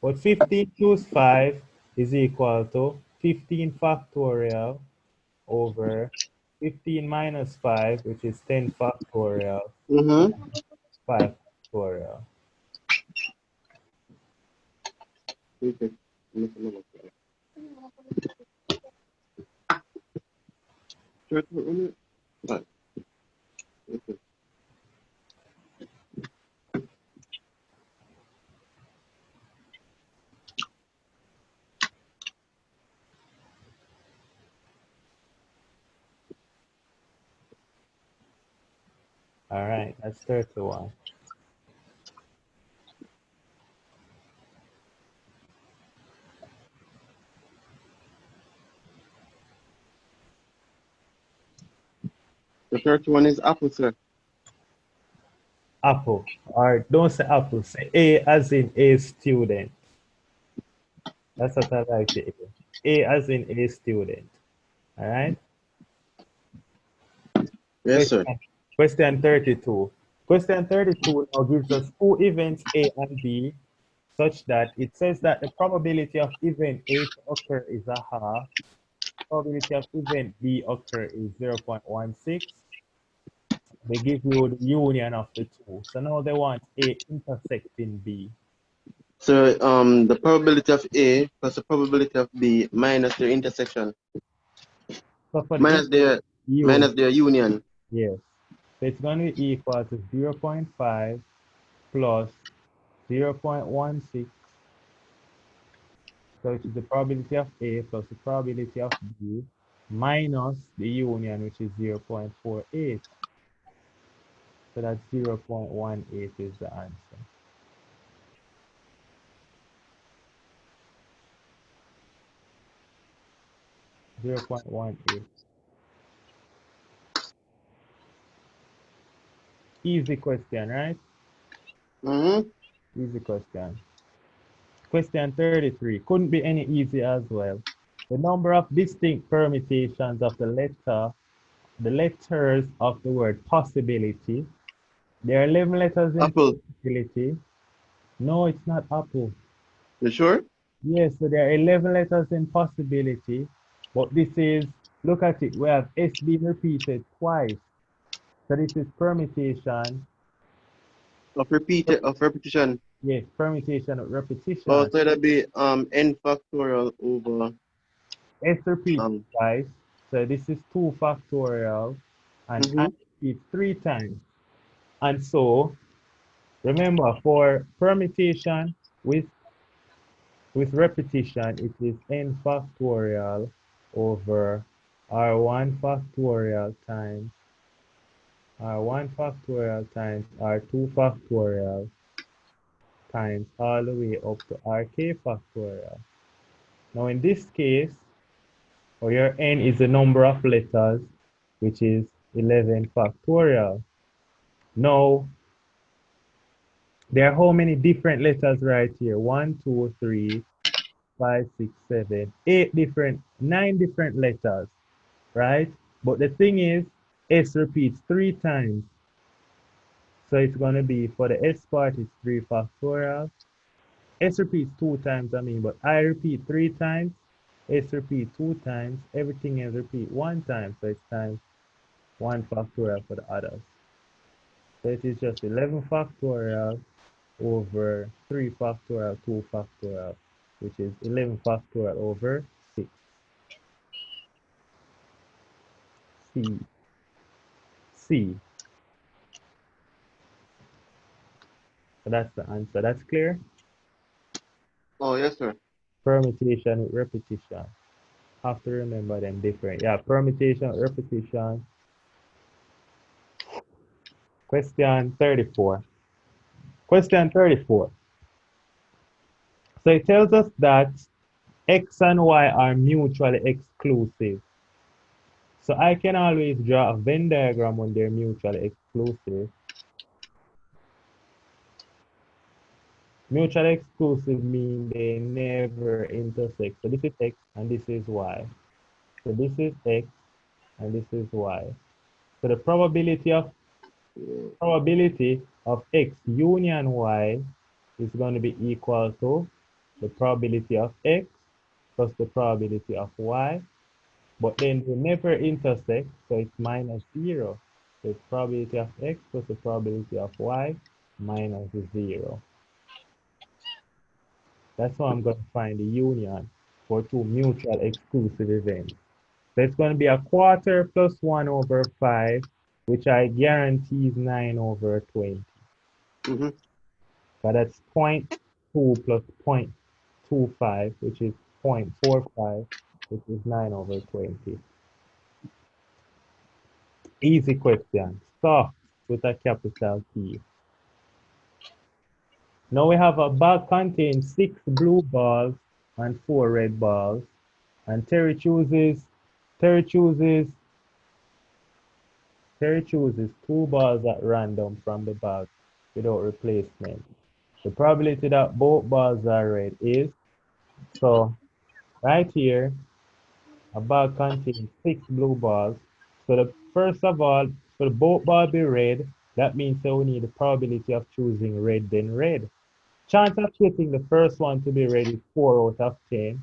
But 15 choose 5 is equal to 15 factorial over 15 minus 5, which is 10 factorial, Mm-hmm. 5 factorial. Okay. Right. Okay. All right, that's 31. The third one is apple, sir. Apple, or don't say apple, say A as in A student. That's what I like to hear. A as in A student. All right. Yes, sir. Question 32. Question 32 now gives us two events A and B such that it says that the probability of event A to occur is a half, probability of event B occur is 0.16. They give you the union of the two. So now they want A intersecting B. So the probability of A plus the probability of B minus their intersection So for the minus their union, union. yes. So it's going to be equal to 0.5 plus 0.16. So it is the probability of A plus the probability of B minus the union, which is 0.48. So So that's 0.18 is the answer. Zero point 0.18. Easy question, right? Mm-hmm. Easy question. Question 33. Couldn't be any easier as well. The number of distinct permutations of the letters of the word possibility. There are 11 letters in Apple. possibility. No, it's not apple. You sure? Yes, so there are 11 letters in possibility, but this is, look at it, we have S being repeated twice. So this is permutation. Of repetition. Yes, permutation of Oh, repetition. so that'd be n factorial over S repeats um. twice. So this is 2 factorial and I Mm-hmm. repeat 3 times. And so remember for permutation with repetition, it is n factorial over r1 factorial times r1 factorial times r2 factorial times all the way up to rk factorial. Now in this case, or your n is the number of letters, which is 11 factorial. Now, there are how many different letters right here? 1, 2, 3, 5, 6, 7, 8 different, 9 different letters, right? But the thing is, S repeats 3 times. So it's going to be, for the S part, it's 3 factorial. S repeats 2 times, but I repeat 3 times. S repeat 2 times. Everything else repeat 1 time. So it's times 1 factorial for the others. So it is just 11 factorial over 3 factorial, 2 factorial, which is 11 factorial over 6. C. C. So that's the answer. That's clear? Oh, yes, sir. Permutation with repetition. Have to remember them different. Yeah, permutation, repetition. Question 34. Question 34. So it tells us that X and Y are mutually exclusive. So I can always draw a Venn diagram when they're mutually exclusive. Mutually exclusive mean they never intersect. So this is X and this is Y. So this is X and this is Y. So the probability of X union Y is going to be equal to the probability of X plus the probability of Y. But then they never intersect, so it's minus 0. So it's probability of X plus the probability of Y minus 0. That's how I'm going to find the union for two mutual exclusive events. So it's going to be a quarter plus 1 over 5, which I guarantee is 9 over 20. Mm-hmm. So that's 0.2 plus 0.25, which is 0.45, which is 9 over 20. Easy question. Soft with a capital T. Now we have a bag containing 6 blue balls and 4 red balls. And Terry chooses Terry chooses 2 balls at random from the bag without replacement. The probability that both balls are red is, so right here, a bag contains 6 blue balls. So the first of all, for the both balls be red, that means that we need the probability of choosing red then red. Chance of getting the first one to be red is 4 out of 10.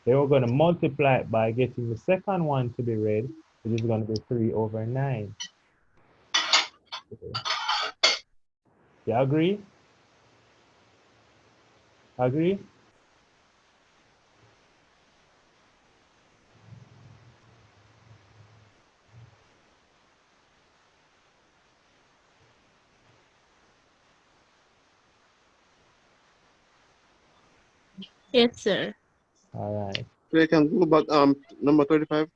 Then we're going to multiply it by getting the second one to be red, which is going to be 3 over 9. You agree? Agree? Yes, sir. All right. So you can go back number 35.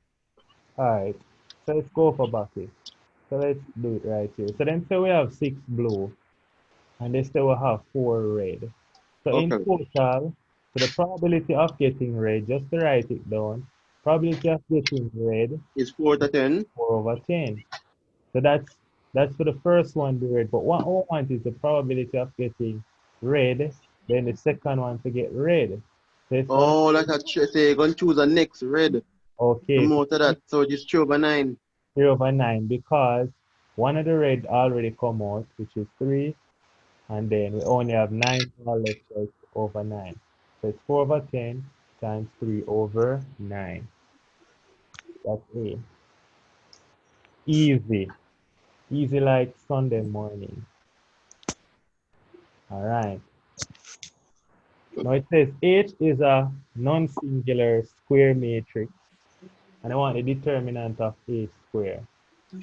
All right. So let's go for bucket. So let's do it right here. So then say we have 6 blue, and they say we have 4 red. So in Okay. total, so the probability of getting red, just to write it down, probability of getting red It's 4 to is 10. 4 over 10. So that's for the first one, the red. But what I want is the probability of getting red, then the second one to get red. So it's gonna Oh, like I say, you're going to choose the next red. okay, Come so out of that. So just 3 over 9. 3 over 9 because one of the red already come out, which is 3, and then we only have 9 more left, so it's over 9. So it's 4 over 10 times 3 over 9. That's A. Easy. Easy like Sunday morning. All right. Now it says H is a non-singular square matrix, and I want the determinant of H square.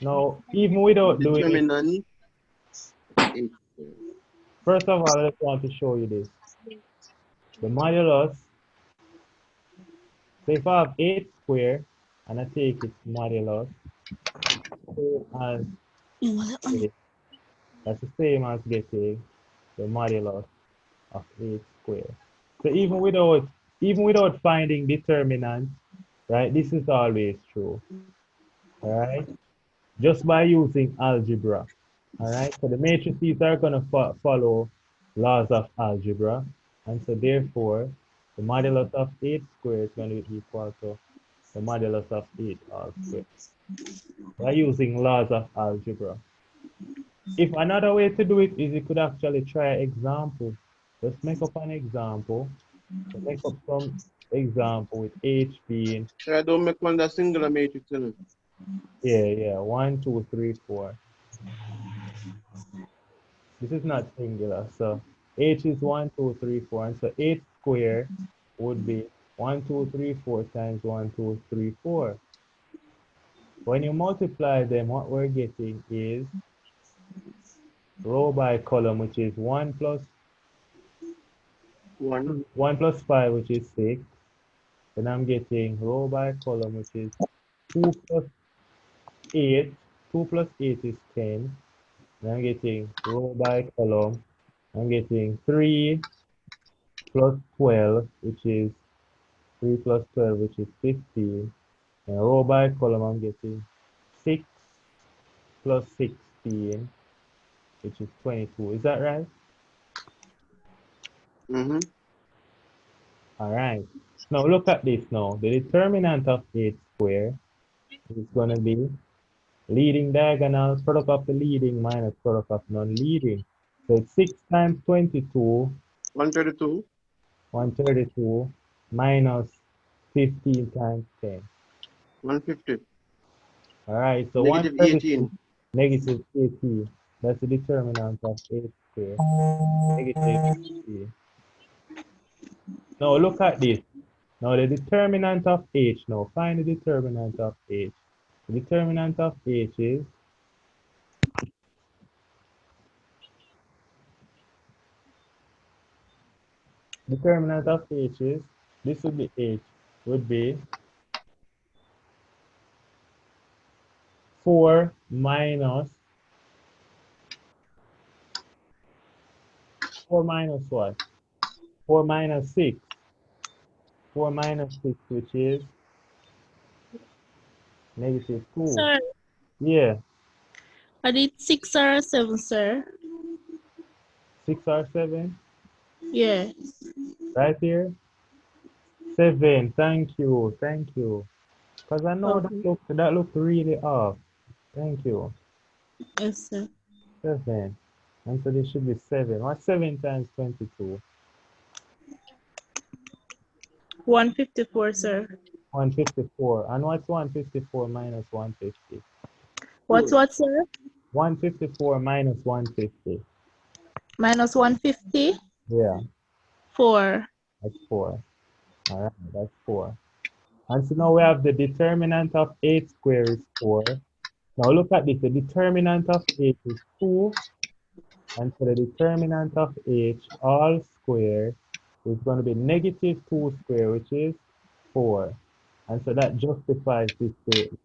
Now, even without doing it, Determinant. H. first of all, I just want to show you this. The modulus, so if I have H square, and I take its modulus, same as A, that's the same as getting the modulus of H square. So even without finding determinant, right, this is always true, all right? Just by using algebra. All right, so the matrices are going to follow laws of algebra. And so therefore, the modulus of 8 squared is going to be equal to the modulus of 8 all squared. By using laws of algebra. If another way to do it is you could actually try an example. Just make up an example. So make up some example with H being, So I don't make one that singular matrix. You know. yeah, 1, 2, 3, 4. This is not singular. So H is 1, 2, 3, 4. And so 8 squared would be 1, 2, 3, 4 times 1, 2, 3, 4. When you multiply them, what we're getting is row by column, which is 1. 1 plus 5, which is 6. Then I'm getting row by column, which is 2 plus 8. 2 plus 8 is 10. Then I'm getting row by column. I'm getting 3 plus 12, which is 3 plus 12, which is 15. And row by column, I'm getting 6 plus 16, which is 22. Is that right? Mm-hmm. All right. Now look at this now. The determinant of 8 squared is going to be leading diagonal, product of the leading minus product of non-leading. So it's 6 times 22, 132. 132, minus 15 times 10. 150. All right, so Negative 132 18. negative 80. That's the determinant of 8 squared. Negative 80. Now look at this. Now the determinant of h. Now find the determinant of h. The determinant of h is determinant of h is this would be h would be 4 minus 4 minus what? 4 minus 6. 4 minus 6, which is negative 2. Sir, Yeah, I did 6 or 7, sir. 6 or 7. Yeah. Right here. 7. Thank you. Thank you. Because I know Okay. that looked really off. Thank you. Yes, sir. 7. And so this should be 7. What's 7 times 22? 154, sir. 154. And what's 154 minus 150? What's what, sir? 154 minus 150. Minus 150? Yeah, 4. that's 4. All right, that's 4. And so now we have the determinant of 8 squared is 4. Now look at this. The determinant of 8 is 2. And so the determinant of h all squared is going to be negative 2 squared, which is 4. And so that justifies this statement.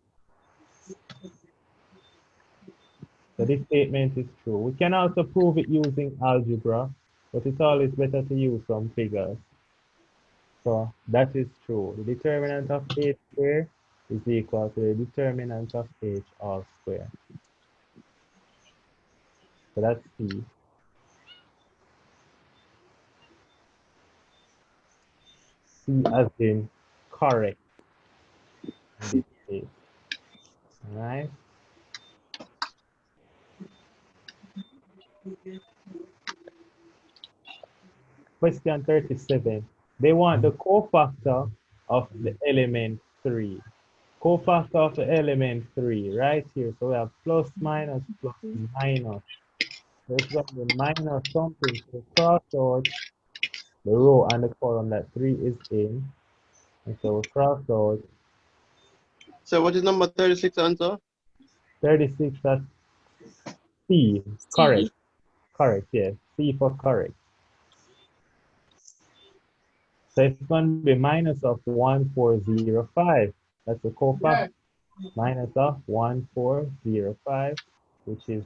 So this statement is true. We can also prove it using algebra, but it's always better to use some figures. So that is true. The determinant of h squared is equal to the determinant of h all square. So that's C. C as in correct in this case. All right. Question 37. They want the cofactor of the element 3. Cofactor of the element 3 right here. So we have plus minus plus minus. So it's going to be minus something. So cross out the row and the column that 3 is in. And so we cross out So what is number 36 answer? 36 as C. Correct. C. Correct. Yes. C for correct. So it's going to be minus of 1405. That's the cofactor. Minus of 1405, which is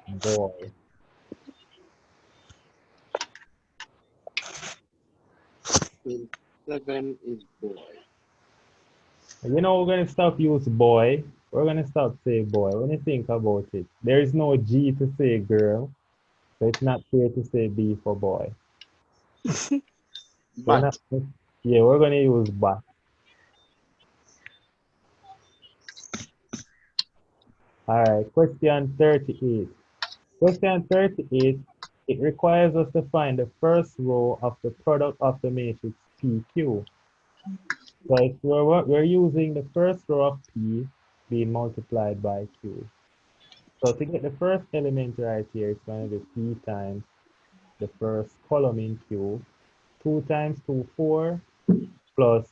boy. 7 is boy. You know, we're going to stop use boy. We're going to stop say boy. When you think about it, there is no G to say girl. So it's not fair to say B for boy. We're But not, yeah, we're going to use but. All right, question 38. Question 38, it requires us to find the first row of the product of the matrix PQ. So if we're using the first row of P being multiplied by Q. So to get the first element right here, it's going to be P times the first column in Q. 2 times 2, 4, plus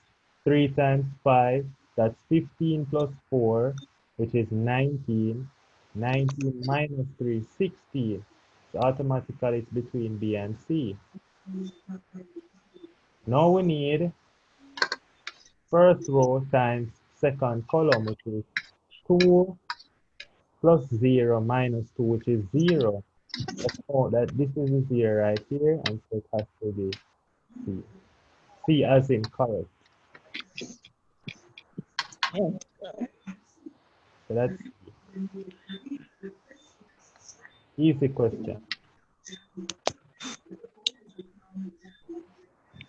3 times 5, that's 15 plus 4, which is 19. 19 minus 3, 16. So automatically it's between B and C. Now we need first row times second column, which is 2 plus 0 minus 2, which is 0. Let's note that this is a 0 right here, and so it has to be C. C as in correct. Oh. So that's easy question.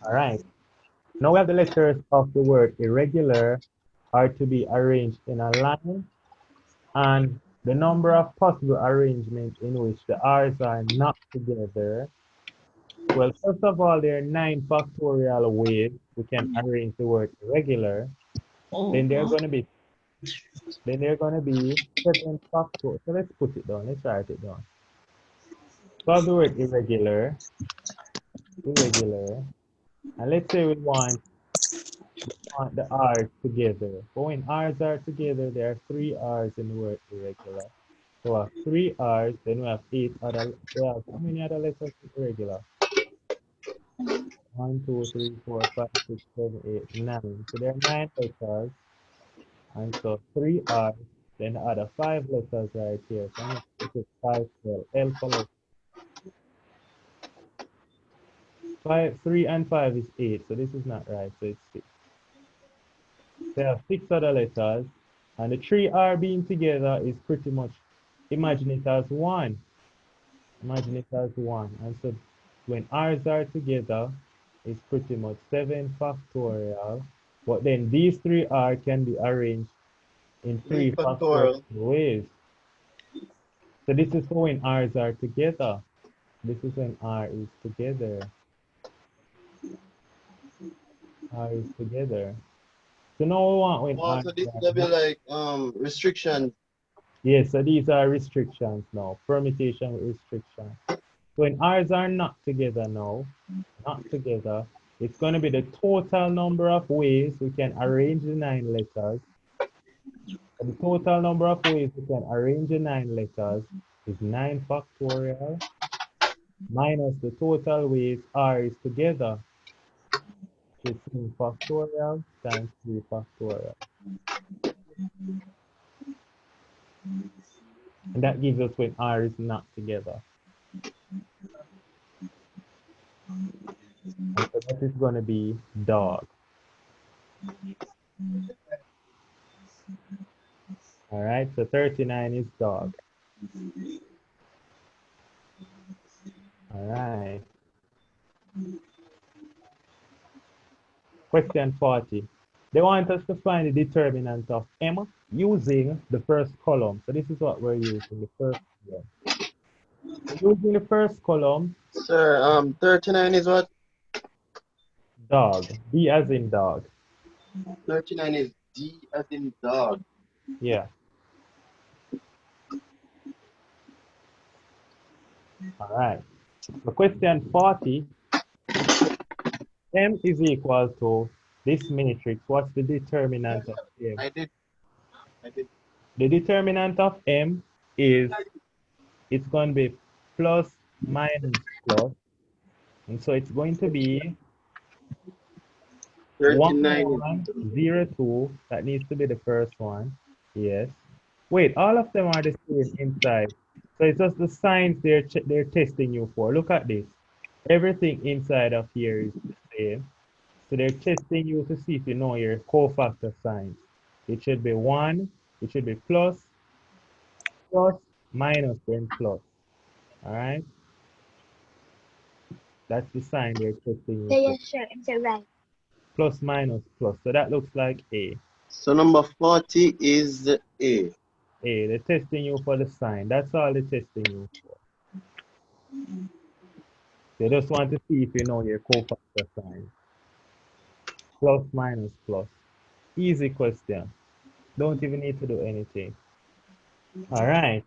All right. Now we have the letters of the word irregular are to be arranged in a line, and the number of possible arrangements in which the R's are not together. Well, first of all, there are 9 factorial ways we can arrange the word irregular. Then there are Uh-huh. going to be Then there are going to be 7 factors. So let's put it down. Let's write it down. So I'll do it irregular. And let's say we want the R's together. But when R's are together, there are 3 R's in the word irregular. So we have 3 R's, then we have 8 other, we have how many other letters in irregular? 1, 2, 3, 4, 5, 6, 7, 8, 9. So there are 9 letters. And so 3 R's, then the other 5 letters right here. So I'm going to put it 5 L. L for 5, 3 and 5 is 8, so this is not right, so it's 6. There are 6 other letters, and the 3 R being together is pretty much, imagine it as 1. Imagine it as 1. And so when R's are together, it's pretty much 7 factorial. But then these 3 R can be arranged in 3 8 factorial factorial. ways. So this is for when R's are together. This is when R is together. R is together. So now we want when Oh, R so this are will be not. like restriction. Yes, so these are restrictions now. Permutation with restriction. So when R's are not together now, not together, it's going to be the total number of ways we can arrange the 9 letters. So the total number of ways we can arrange the 9 letters is 9 factorial minus the total ways R is together, which is 7 factorial times 3 factorial. And that gives us when R is not together. And so that is going to be dog. All right, so 39 is dog. All right. Question 40. They want us to find the determinant of M using the first column. So this is what we're using, the first column. So using the first column, Sir, 39 is what? dog, D as in dog. 39 is D as in dog. Yeah. All right. So question 40, M is equal to this matrix. What's the determinant of M? I did. I did. The determinant of M is, it's going to be plus minus plus. And so it's going to be 39 1102. That needs to be the first one. Yes. Wait, all of them are the same inside. So it's just the signs they're testing you for. Look at this. Everything inside of here is the same. So they're testing you to see if you know your cofactor signs. It should be 1, it should be plus, plus, minus, then plus. All right? That's the sign they're testing you for. Yes, sir. It's right. Plus, minus, plus. So that looks like A. So number 40 is A. A. They're testing you for the sign. That's all they're testing you for. They just want to see if you know your cofactor sign. Plus, minus, plus. Easy question. Don't even need to do anything. All right.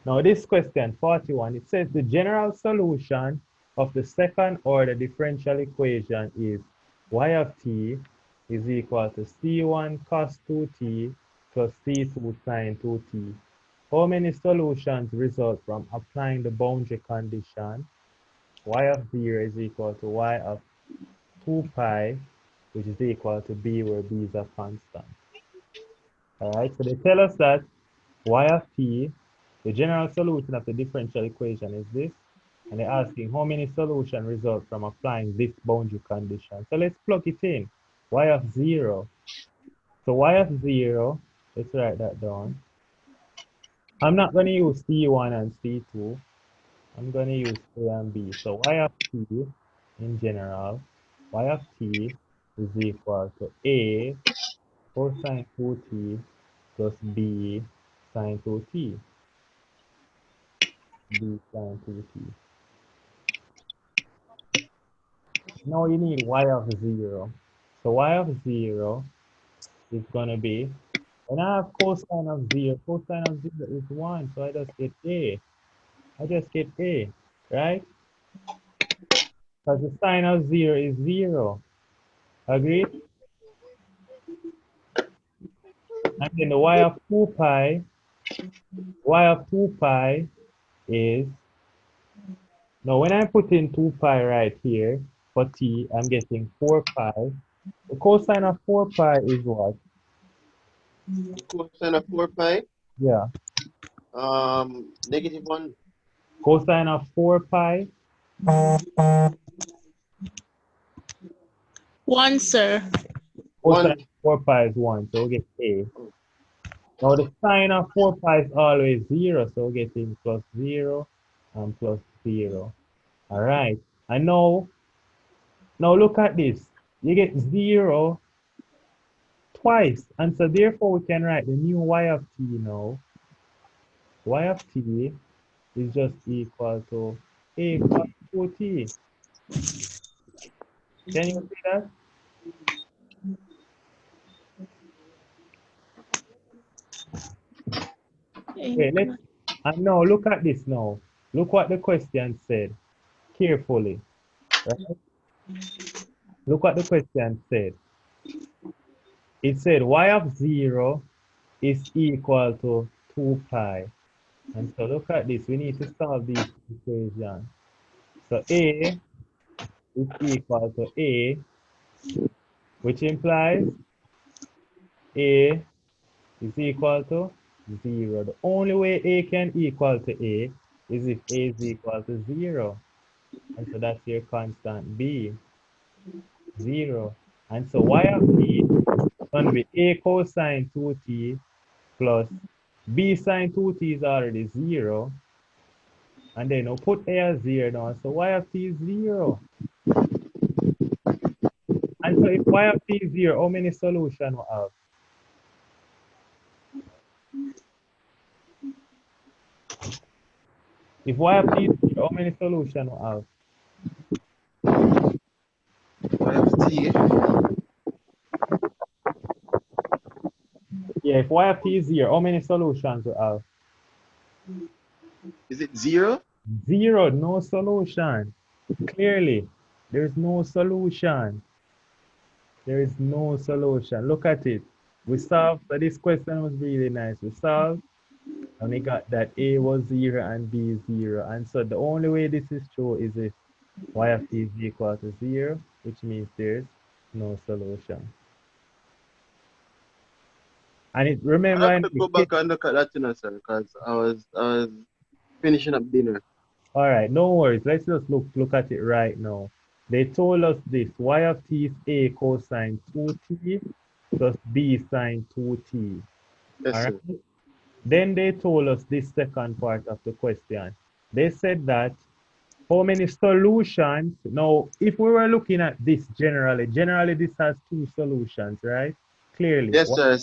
Now this question, 41, it says the general solution of the second order differential equation is y of t is equal to c1 cos 2t plus c2 sin 2t. How many solutions result from applying the boundary condition y of 0 is equal to y of 2 pi, which is equal to b, where b is a constant? All right, so they tell us that y of t, the general solution of the differential equation is this, and they're asking how many solutions result from applying this boundary condition. So let's plug it in. Y of 0. So y of 0, let's write that down. I'm not going to use C1 and C2. I'm going to use A and B. So y of t in general, y of t is equal to A cosine 2t plus B sine 2t. B sine 2t. Now you need y of 0. So y of 0 is going to be, when I have cosine of 0, cosine of 0 is 1. So I just get A. I just get A, right? Because the sine of 0 is 0. Agreed? And then the y of 2 pi is, now when I put in 2 pi right here for t, I'm getting 4 pi. The cosine of 4 pi is what? Cosine of 4 pi. Yeah. Negative 1. Cosine of 4 pi, 1, sir. cosine 1. of 4 pi is 1, so we get A. Now the sine of 4 pi is always 0, so we're getting plus 0 and plus 0. All right. And now look at this. You get 0 twice. And so therefore we can write the new y of t now. Y of t is just equal to A cos 2t. Can you see that? Okay, and now look at this now. Look what the question said carefully. Right? Look what the question said. It said y of 0 is equal to 2 pi. And so look at this. We need to solve this equation. So A is equal to A, which implies A is equal to 0. The only way A can equal to A is if A is equal to 0. And so that's your constant B, 0. And so y of t is going to be A cosine 2t plus B sine 2t is already 0. And then we'll put A as 0 now. So y of t is 0. And so if y of t is 0, how many solutions we have? If y of t is 0, how many solutions we have? Y of t. Yeah, if y of t is 0, how many solutions we have? Is it 0? 0, no solution. Clearly, there's no solution. There is no solution. Look at it. We solved, but this question was really nice. We solved, and we got that A was 0 and B is 0. And so the only way this is true is if y of t is equal to 0, which means there's no solution. And it, remember, I have to go back and look at that, you know, sir, because I was finishing up dinner. all right, no worries. Let's just look at it right now. They told us this. Y of t is A cosine 2t plus B sine 2t. Yes, All sir. right. Then they told us this second part of the question. They said that how many solutions? Now, if we were looking at this generally this has two solutions, right? Clearly, Yes, sir.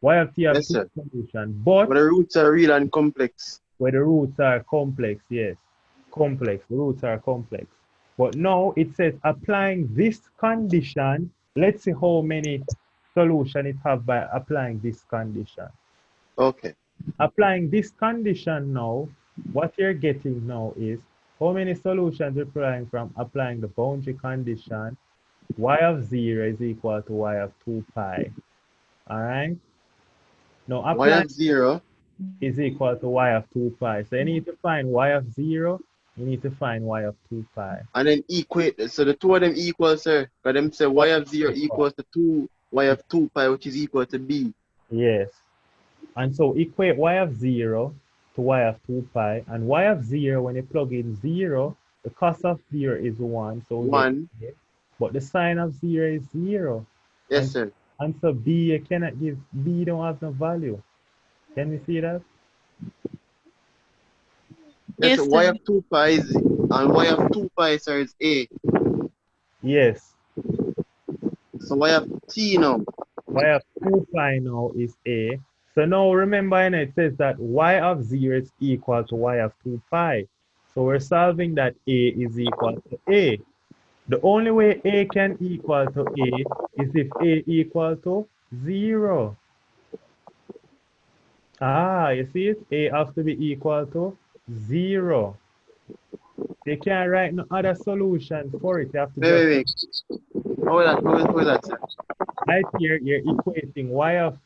y of t have Yes, two sir. solutions, but But the roots are real and complex. where the roots are complex, yes, complex, roots are complex. But now it says applying this condition, let's see how many solution it have by applying this condition. Okay. Applying this condition now, what you're getting now is how many solutions you're applying from applying the boundary condition. Y of 0 is equal to y of 2 pi. All right. Now Y applying of 0. is equal to y of 2 pi. So you need to find y of 0. You need to find y of 2 pi. And then equate. So the two of them equal, sir. Because them say y of 0 equals to 2 y of 2 pi, which is equal to b. Yes. And so equate y of 0 to y of 2 pi. And y of 0, when you plug in 0, the cos of 0 is 1. So we 1. get it. But the sine of 0 is 0. Yes, And, sir. and so b, you cannot give, b don't have no value. Can we see that? Yes, Yes, sir. Y sir. of 2 pi is, and y of 2 pi, sir, is a. Yes. So y of t now. Y of 2 pi now is a. So now remember, it says that y of 0 is equal to y of 2 pi. So we're solving that a is equal to a. The only way a can equal to a is if a equal to 0. Ah, you see it? A has to be equal to 0. You can't write no other solution for it. You have to just Wait. How is that? How is that, sir? right here. You're equating y of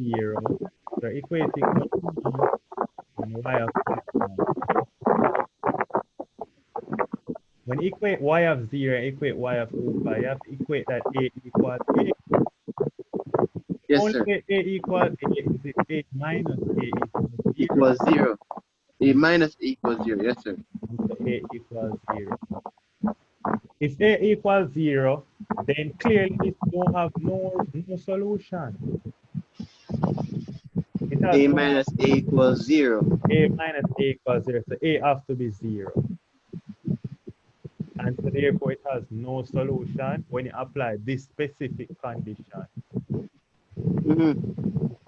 0. So equating 1 and y of 2 pi. When you equate y of 0 and equate y of 2 pi, you have to equate that a equals a. Yes, Only sir. way a equals a is if a minus a equals 0. Equals 0. A minus a equals 0. Yes, sir. And so a equals 0. If a equals 0, then clearly this don't have no solution. It has A no minus a equals 0. a minus a equals 0. So a has to be 0. And so therefore it has no solution when you apply this specific condition.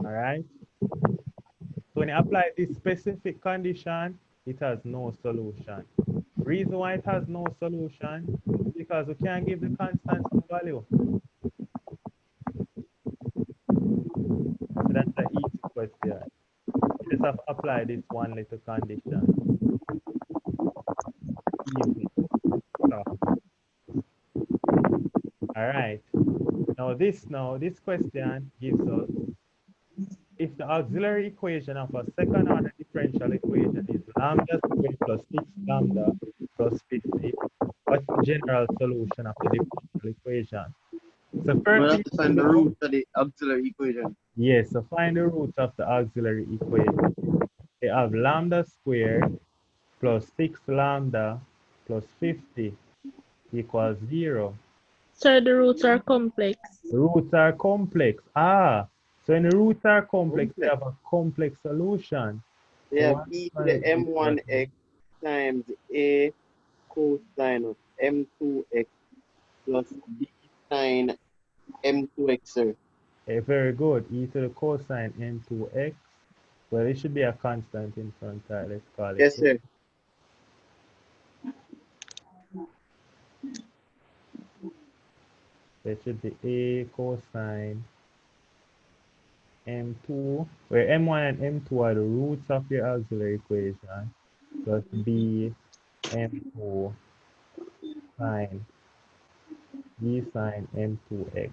All right. So when you apply this specific condition, it has no solution. Reason why it has no solution is because we can't give the constants no value. So that's an easy question. You just have to apply this one little condition. Easy stuff. All right. Now this question gives us if the auxiliary equation of a second order differential equation is lambda squared plus 6 lambda plus 50, what's the general solution of the differential equation? So We'll first have thing to to find the do, root of the auxiliary equation. yes, so find the roots of the auxiliary equation. They have lambda squared plus 6 lambda plus 50 equals 0. Sir, the roots are complex. The roots are complex. Ah, so when the roots are complex, they Complex. have a complex solution. They So have one e to is the equal to, m1x times a cosine of m2x plus b sine m2x, sir. very good, e to the cosine m2x. Well, it should be a constant in front, right? Let's call it Yes, a. sir. There should be a cosine m2, where m1 and m2 are the roots of your auxiliary equation, plus b m2 sine b sine m2x.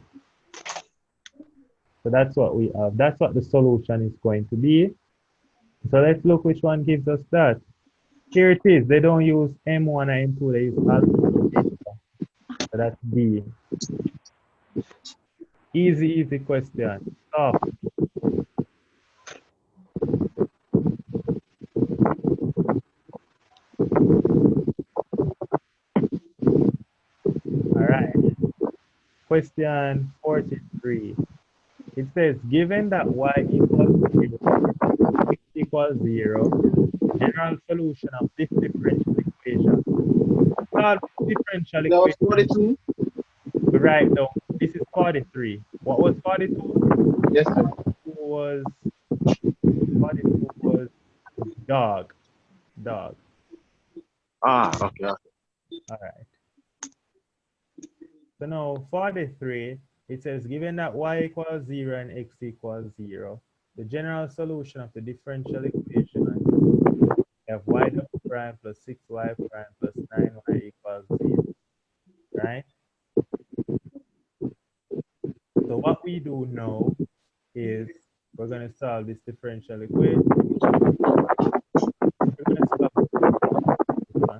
So that's what we have. That's what the solution is going to be. So let's look which one gives us that. Here it is. They don't use m1 or m2, they use alpha. So that's b. Easy, easy question. Stop. All right. Question 43. It says, given that y equals 0, x equals 0, the general solution of this differential equation. Solve this differential That was equation. 42? We write down, this is 43. What was 42? Yes, sir. 42 was dog. Dog. Ah, okay. Okay. All right. So now 43, it says, given that y equals 0 and x equals 0, the general solution of the differential equation of y double prime plus 6y prime plus 9y equals 0, right? So what we do now is we're going to solve this differential equation. We're going to solve this one.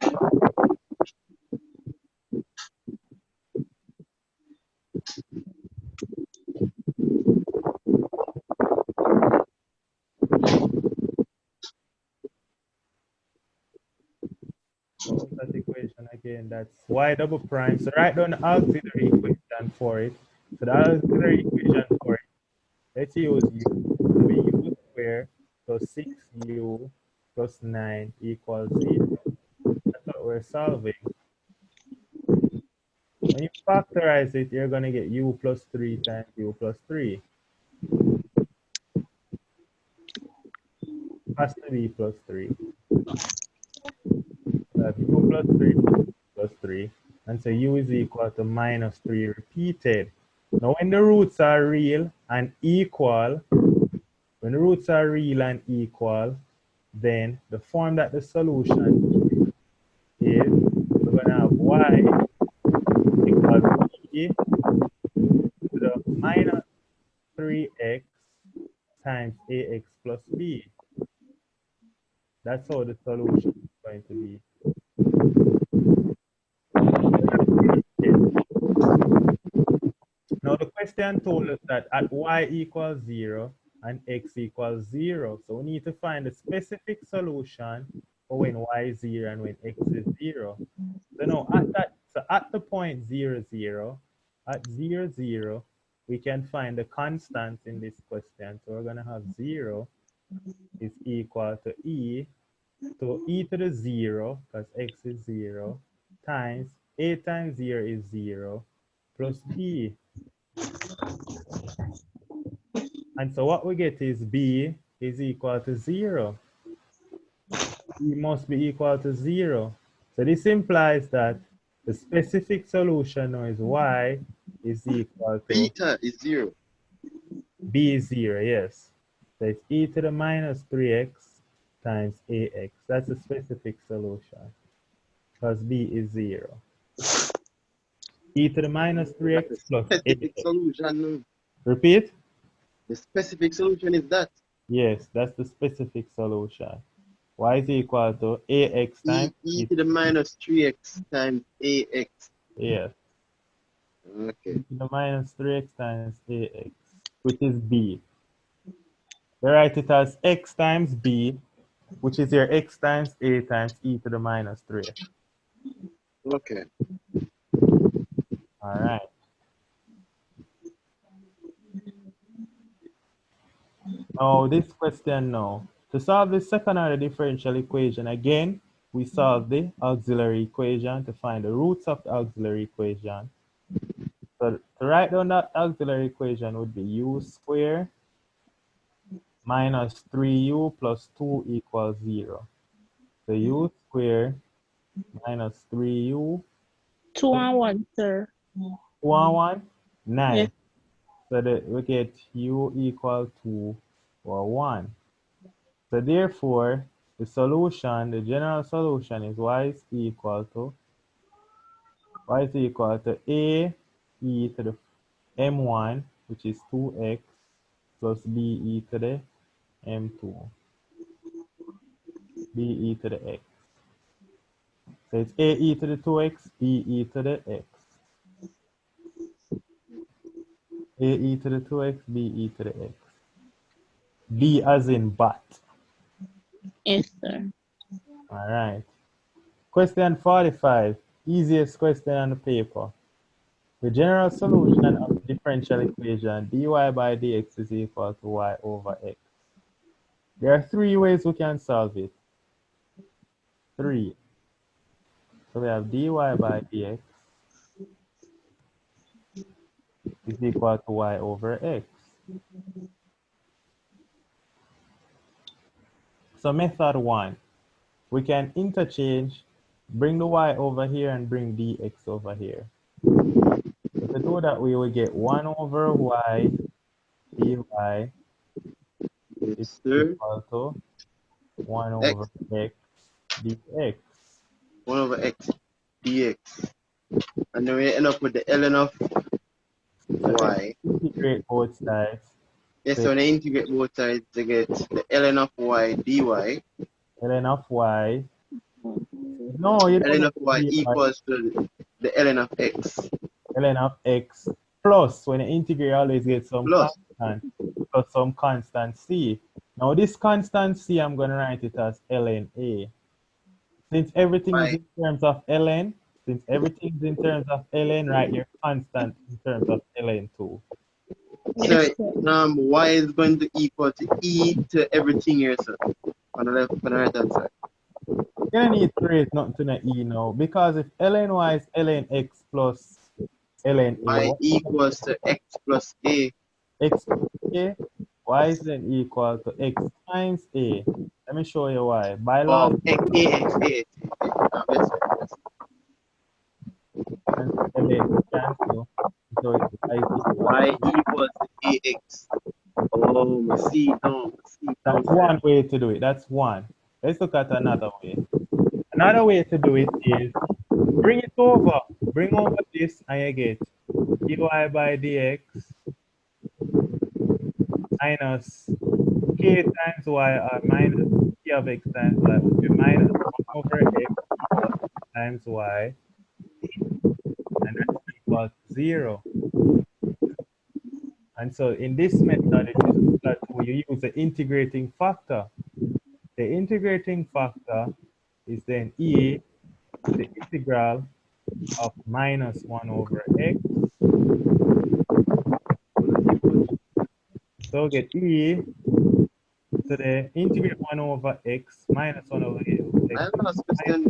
What was that equation again? That's y double prime. So write down the auxiliary equation for it. So the auxiliary equation for it, let's use u. So we u squared plus 6u plus 9 equals 0. That's what we're solving. When you factorize it, you're going to get u plus 3 times u plus 3. Has to be plus 3. So have u plus 3 plus 3. And so u is equal to minus 3 repeated. Now when the roots are real and equal, when the roots are real and equal, then the form that the solution is, we're going to have y equals b to the minus 3x times ax plus b. That's how the solution is going to be. Now the question told us that at y equals 0 and x equals 0. So we need to find the specific solution for when y is 0 and when x is 0. So now at the point 0, 0, at 0, 0, we can find the constants in this question. So we're going to have 0 is equal to e to the 0, because x is 0, times a times 0 is 0, plus b. And so what we get is b is equal to 0. B must be equal to 0. So this implies that the specific solution now is y is equal to Beta is 0. b is 0, yes. So it's e to the minus 3x times ax. That's the specific solution, because b is 0. E to the minus That's 3x the plus specific ax. solution. Repeat? The specific solution is that. Yes, that's the specific solution. Y is equal to ax times E e. to the minus 3x times ax. Yes. Okay. to the minus 3x times ax, which is b. They write it as x times b, which is your x times a times e to the minus 3. Okay. All right. Now, this question now. To solve the second order differential equation, again, we solve the auxiliary equation to find the roots of the auxiliary equation. So to write down that auxiliary equation would be u squared minus 3u plus 2 equals 0. So u squared minus 3u, 2 and 1, sir. 2 and 1, Yes. 9. So that we get u equal to 1. So therefore, the solution, the general solution is y is equal to a e to the m1, which is 2x, plus b e to the m2, b e to the x. So it's a e to the 2x, b e to the x. A e to the 2x, b e to the x. B as in but. Yes, sir. All right. Question 45, easiest question on the paper. The general solution of the differential equation dy by dx is equal to y over x. There are three ways we can solve it. Three. So we have dy by dx is equal to y over x. So method one, we can interchange, bring the y over here and bring dx over here. So to do that, we will get 1 over y dy is Yes, sir. equal to 1 over X, x dx. 1 over x dx. And then we end up with the ln of So then y. integrate both sides. Yes, So so when I integrate both sides to get the ln of y dy. ln of y. No, you don't ln get of y dy. equals to the ln of x Ln of x plus, when you integrate, you always get some plus constant, plus some constant c. Now this constant c, I'm going to write it as ln a. Since everything is y. in terms of ln, since everything is in terms of ln, write your constant in terms of ln too. So Yes, sir. y is going to equal to e to everything here, so on the left, on the right hand side. You don't need to raise nothing to the e now, because if ln y is ln x plus ln a, Y what equals to x plus a. x plus a, y is then equal to x times a. Let me show you why. By law of X, a, x, a, x. Yes, sir. Yes. and ln cancel, so it's y is equal Y to. equals to ax. Oh, my C down, C down That's there. one way to do it. That's one. Let's look at another way. Another way to do it is bring it over. Bring over this and you get dy by dx minus k times y or minus k of x times y would be minus 1 over x plus times y, and that's equal to 0. And so in this method, it is similar to you use the integrating factor. The integrating factor is then e to the integral of minus 1 over x. So we get e to the integrate 1 over x minus 1 over x I last minus, question.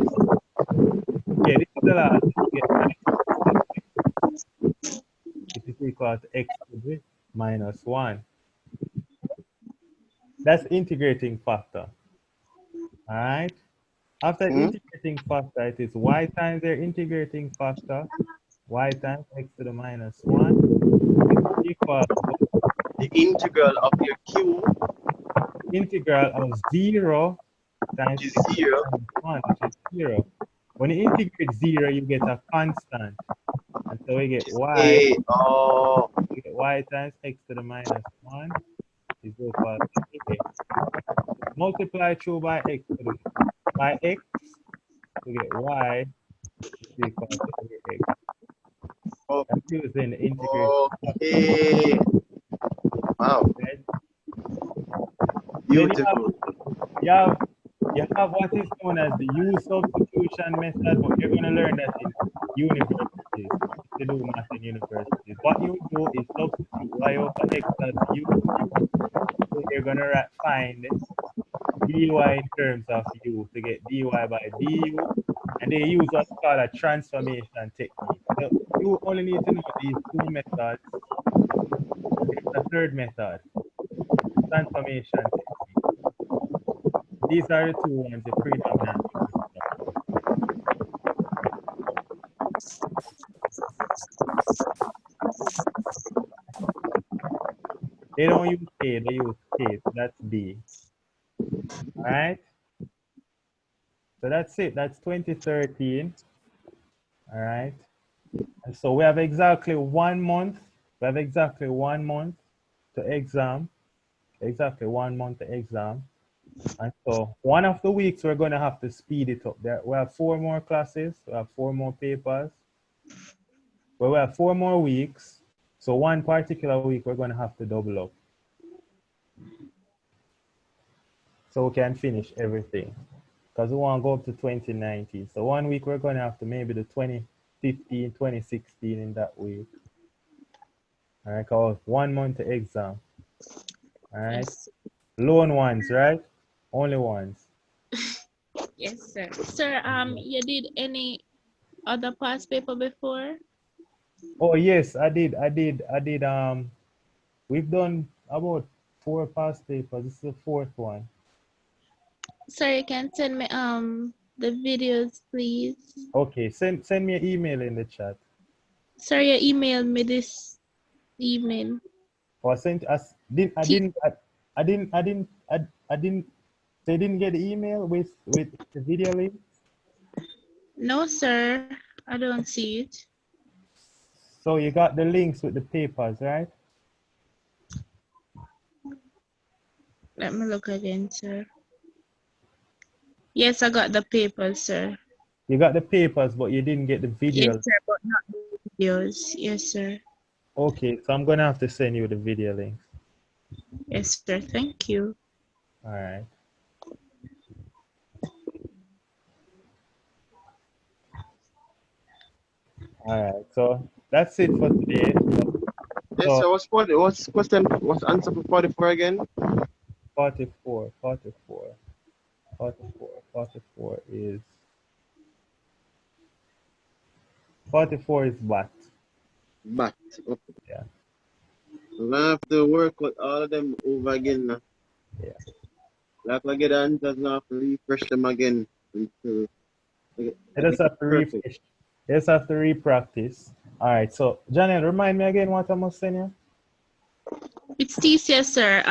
yeah, this is the last. We get minus x. It is equal to x to the minus 1. That's integrating factor. All right. After Hmm? integrating factor, it is y times their integrating factor, y times x to the minus 1 is equal to The integral of your q, integral of 0 times which is x to the 0, minus 1, which is 0. When you integrate 0, you get a constant. And so we get which is a. Oh, y times x to the minus 1 is equal to a. Multiply through by x, we get y is equal to ax. I'm using the integrated. Okay. Wow. Right? Then Beautiful. you have you have what is known as the U substitution method, but you're going to learn that in universities. If you do math in universities, what you do is substitute y over x as u. So you're going to find dy in terms of u to get dy by du, and they use what's called a transformation technique. So you only need to know these two methods. There's a third method, transformation technique. These are the two ones you predominantly use. They don't use A, they use K, so that's B. All right? So that's it. That's 2013. All right? And so we have exactly 1 month. We have exactly 1 month to exam. Exactly 1 month to exam. And so one of the weeks we're going to have to speed it up. We have 4 more classes. We have 4 more papers. But we have 4 more weeks. So one particular week we're going to have to double up. So we can finish everything. Because we want to go up to 2019. So 1 week we're going to have to maybe the 2015, 2016 in that week. All right, cause 1 month to exam. All right. Yes. Lone ones, right? Only ones. Yes, sir. Sir, you did any other past paper before? Oh yes, I did. We've done about 4 past papers. This is the 4th one. Sir, you can send me the videos, please. Okay, send me an email in the chat. Sir, you emailed me this evening. Or sent us I didn't they didn't get the email with the video link. No, sir, I don't see it. So you got the links with the papers, right? Let me look again, sir. Yes, I got the papers, sir. You got the papers, but you didn't get the video. Yes, sir, but not the videos. Yes, sir. Okay, so I'm gonna have to send you the video links. Yes, sir. Thank you. All right. All right. So that's it for today. Yes, So sir. What's question? What's answer for 44 again? 44, 44, 44, 44 is 44 is what? But okay. Yeah. We're gonna have to work with all of them over again now. Yeah. Like I get the answers now, have to refresh them again until I get You just have to perfect. refresh. You just have to re-practice. All right. So Janelle, remind me again what I must send you. It's TCS, sir.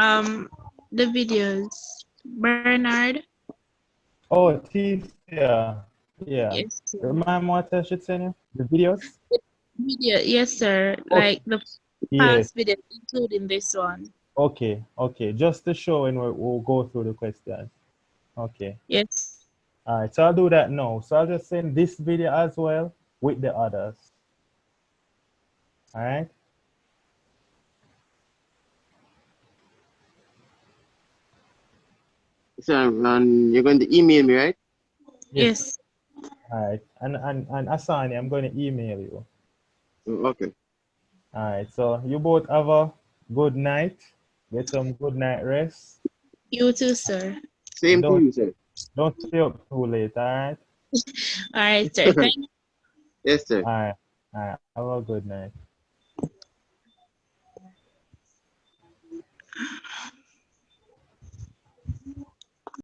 The videos. Bernard. Oh, Teeth. Yeah. Yeah. Yes, sir. Remind me what I should send you. The videos. Video. Yes, sir. Oh, Like the yes. past video, including this one. Okay. Okay. Just to show and we'll go through the questions. Okay. Yes. All right. So I'll do that now. So I'll just send this video as well with the others. All right. So, and you're going to email me, right? Yes. All right. And Asani, I'm going to email you. Okay. All right. So you both have a good night. Get some good night rest. You too, sir. Same to Don't you, sir. stay up too late. All right. All right, sir. Thank you. Yes, sir. All right. All right. Have a good night.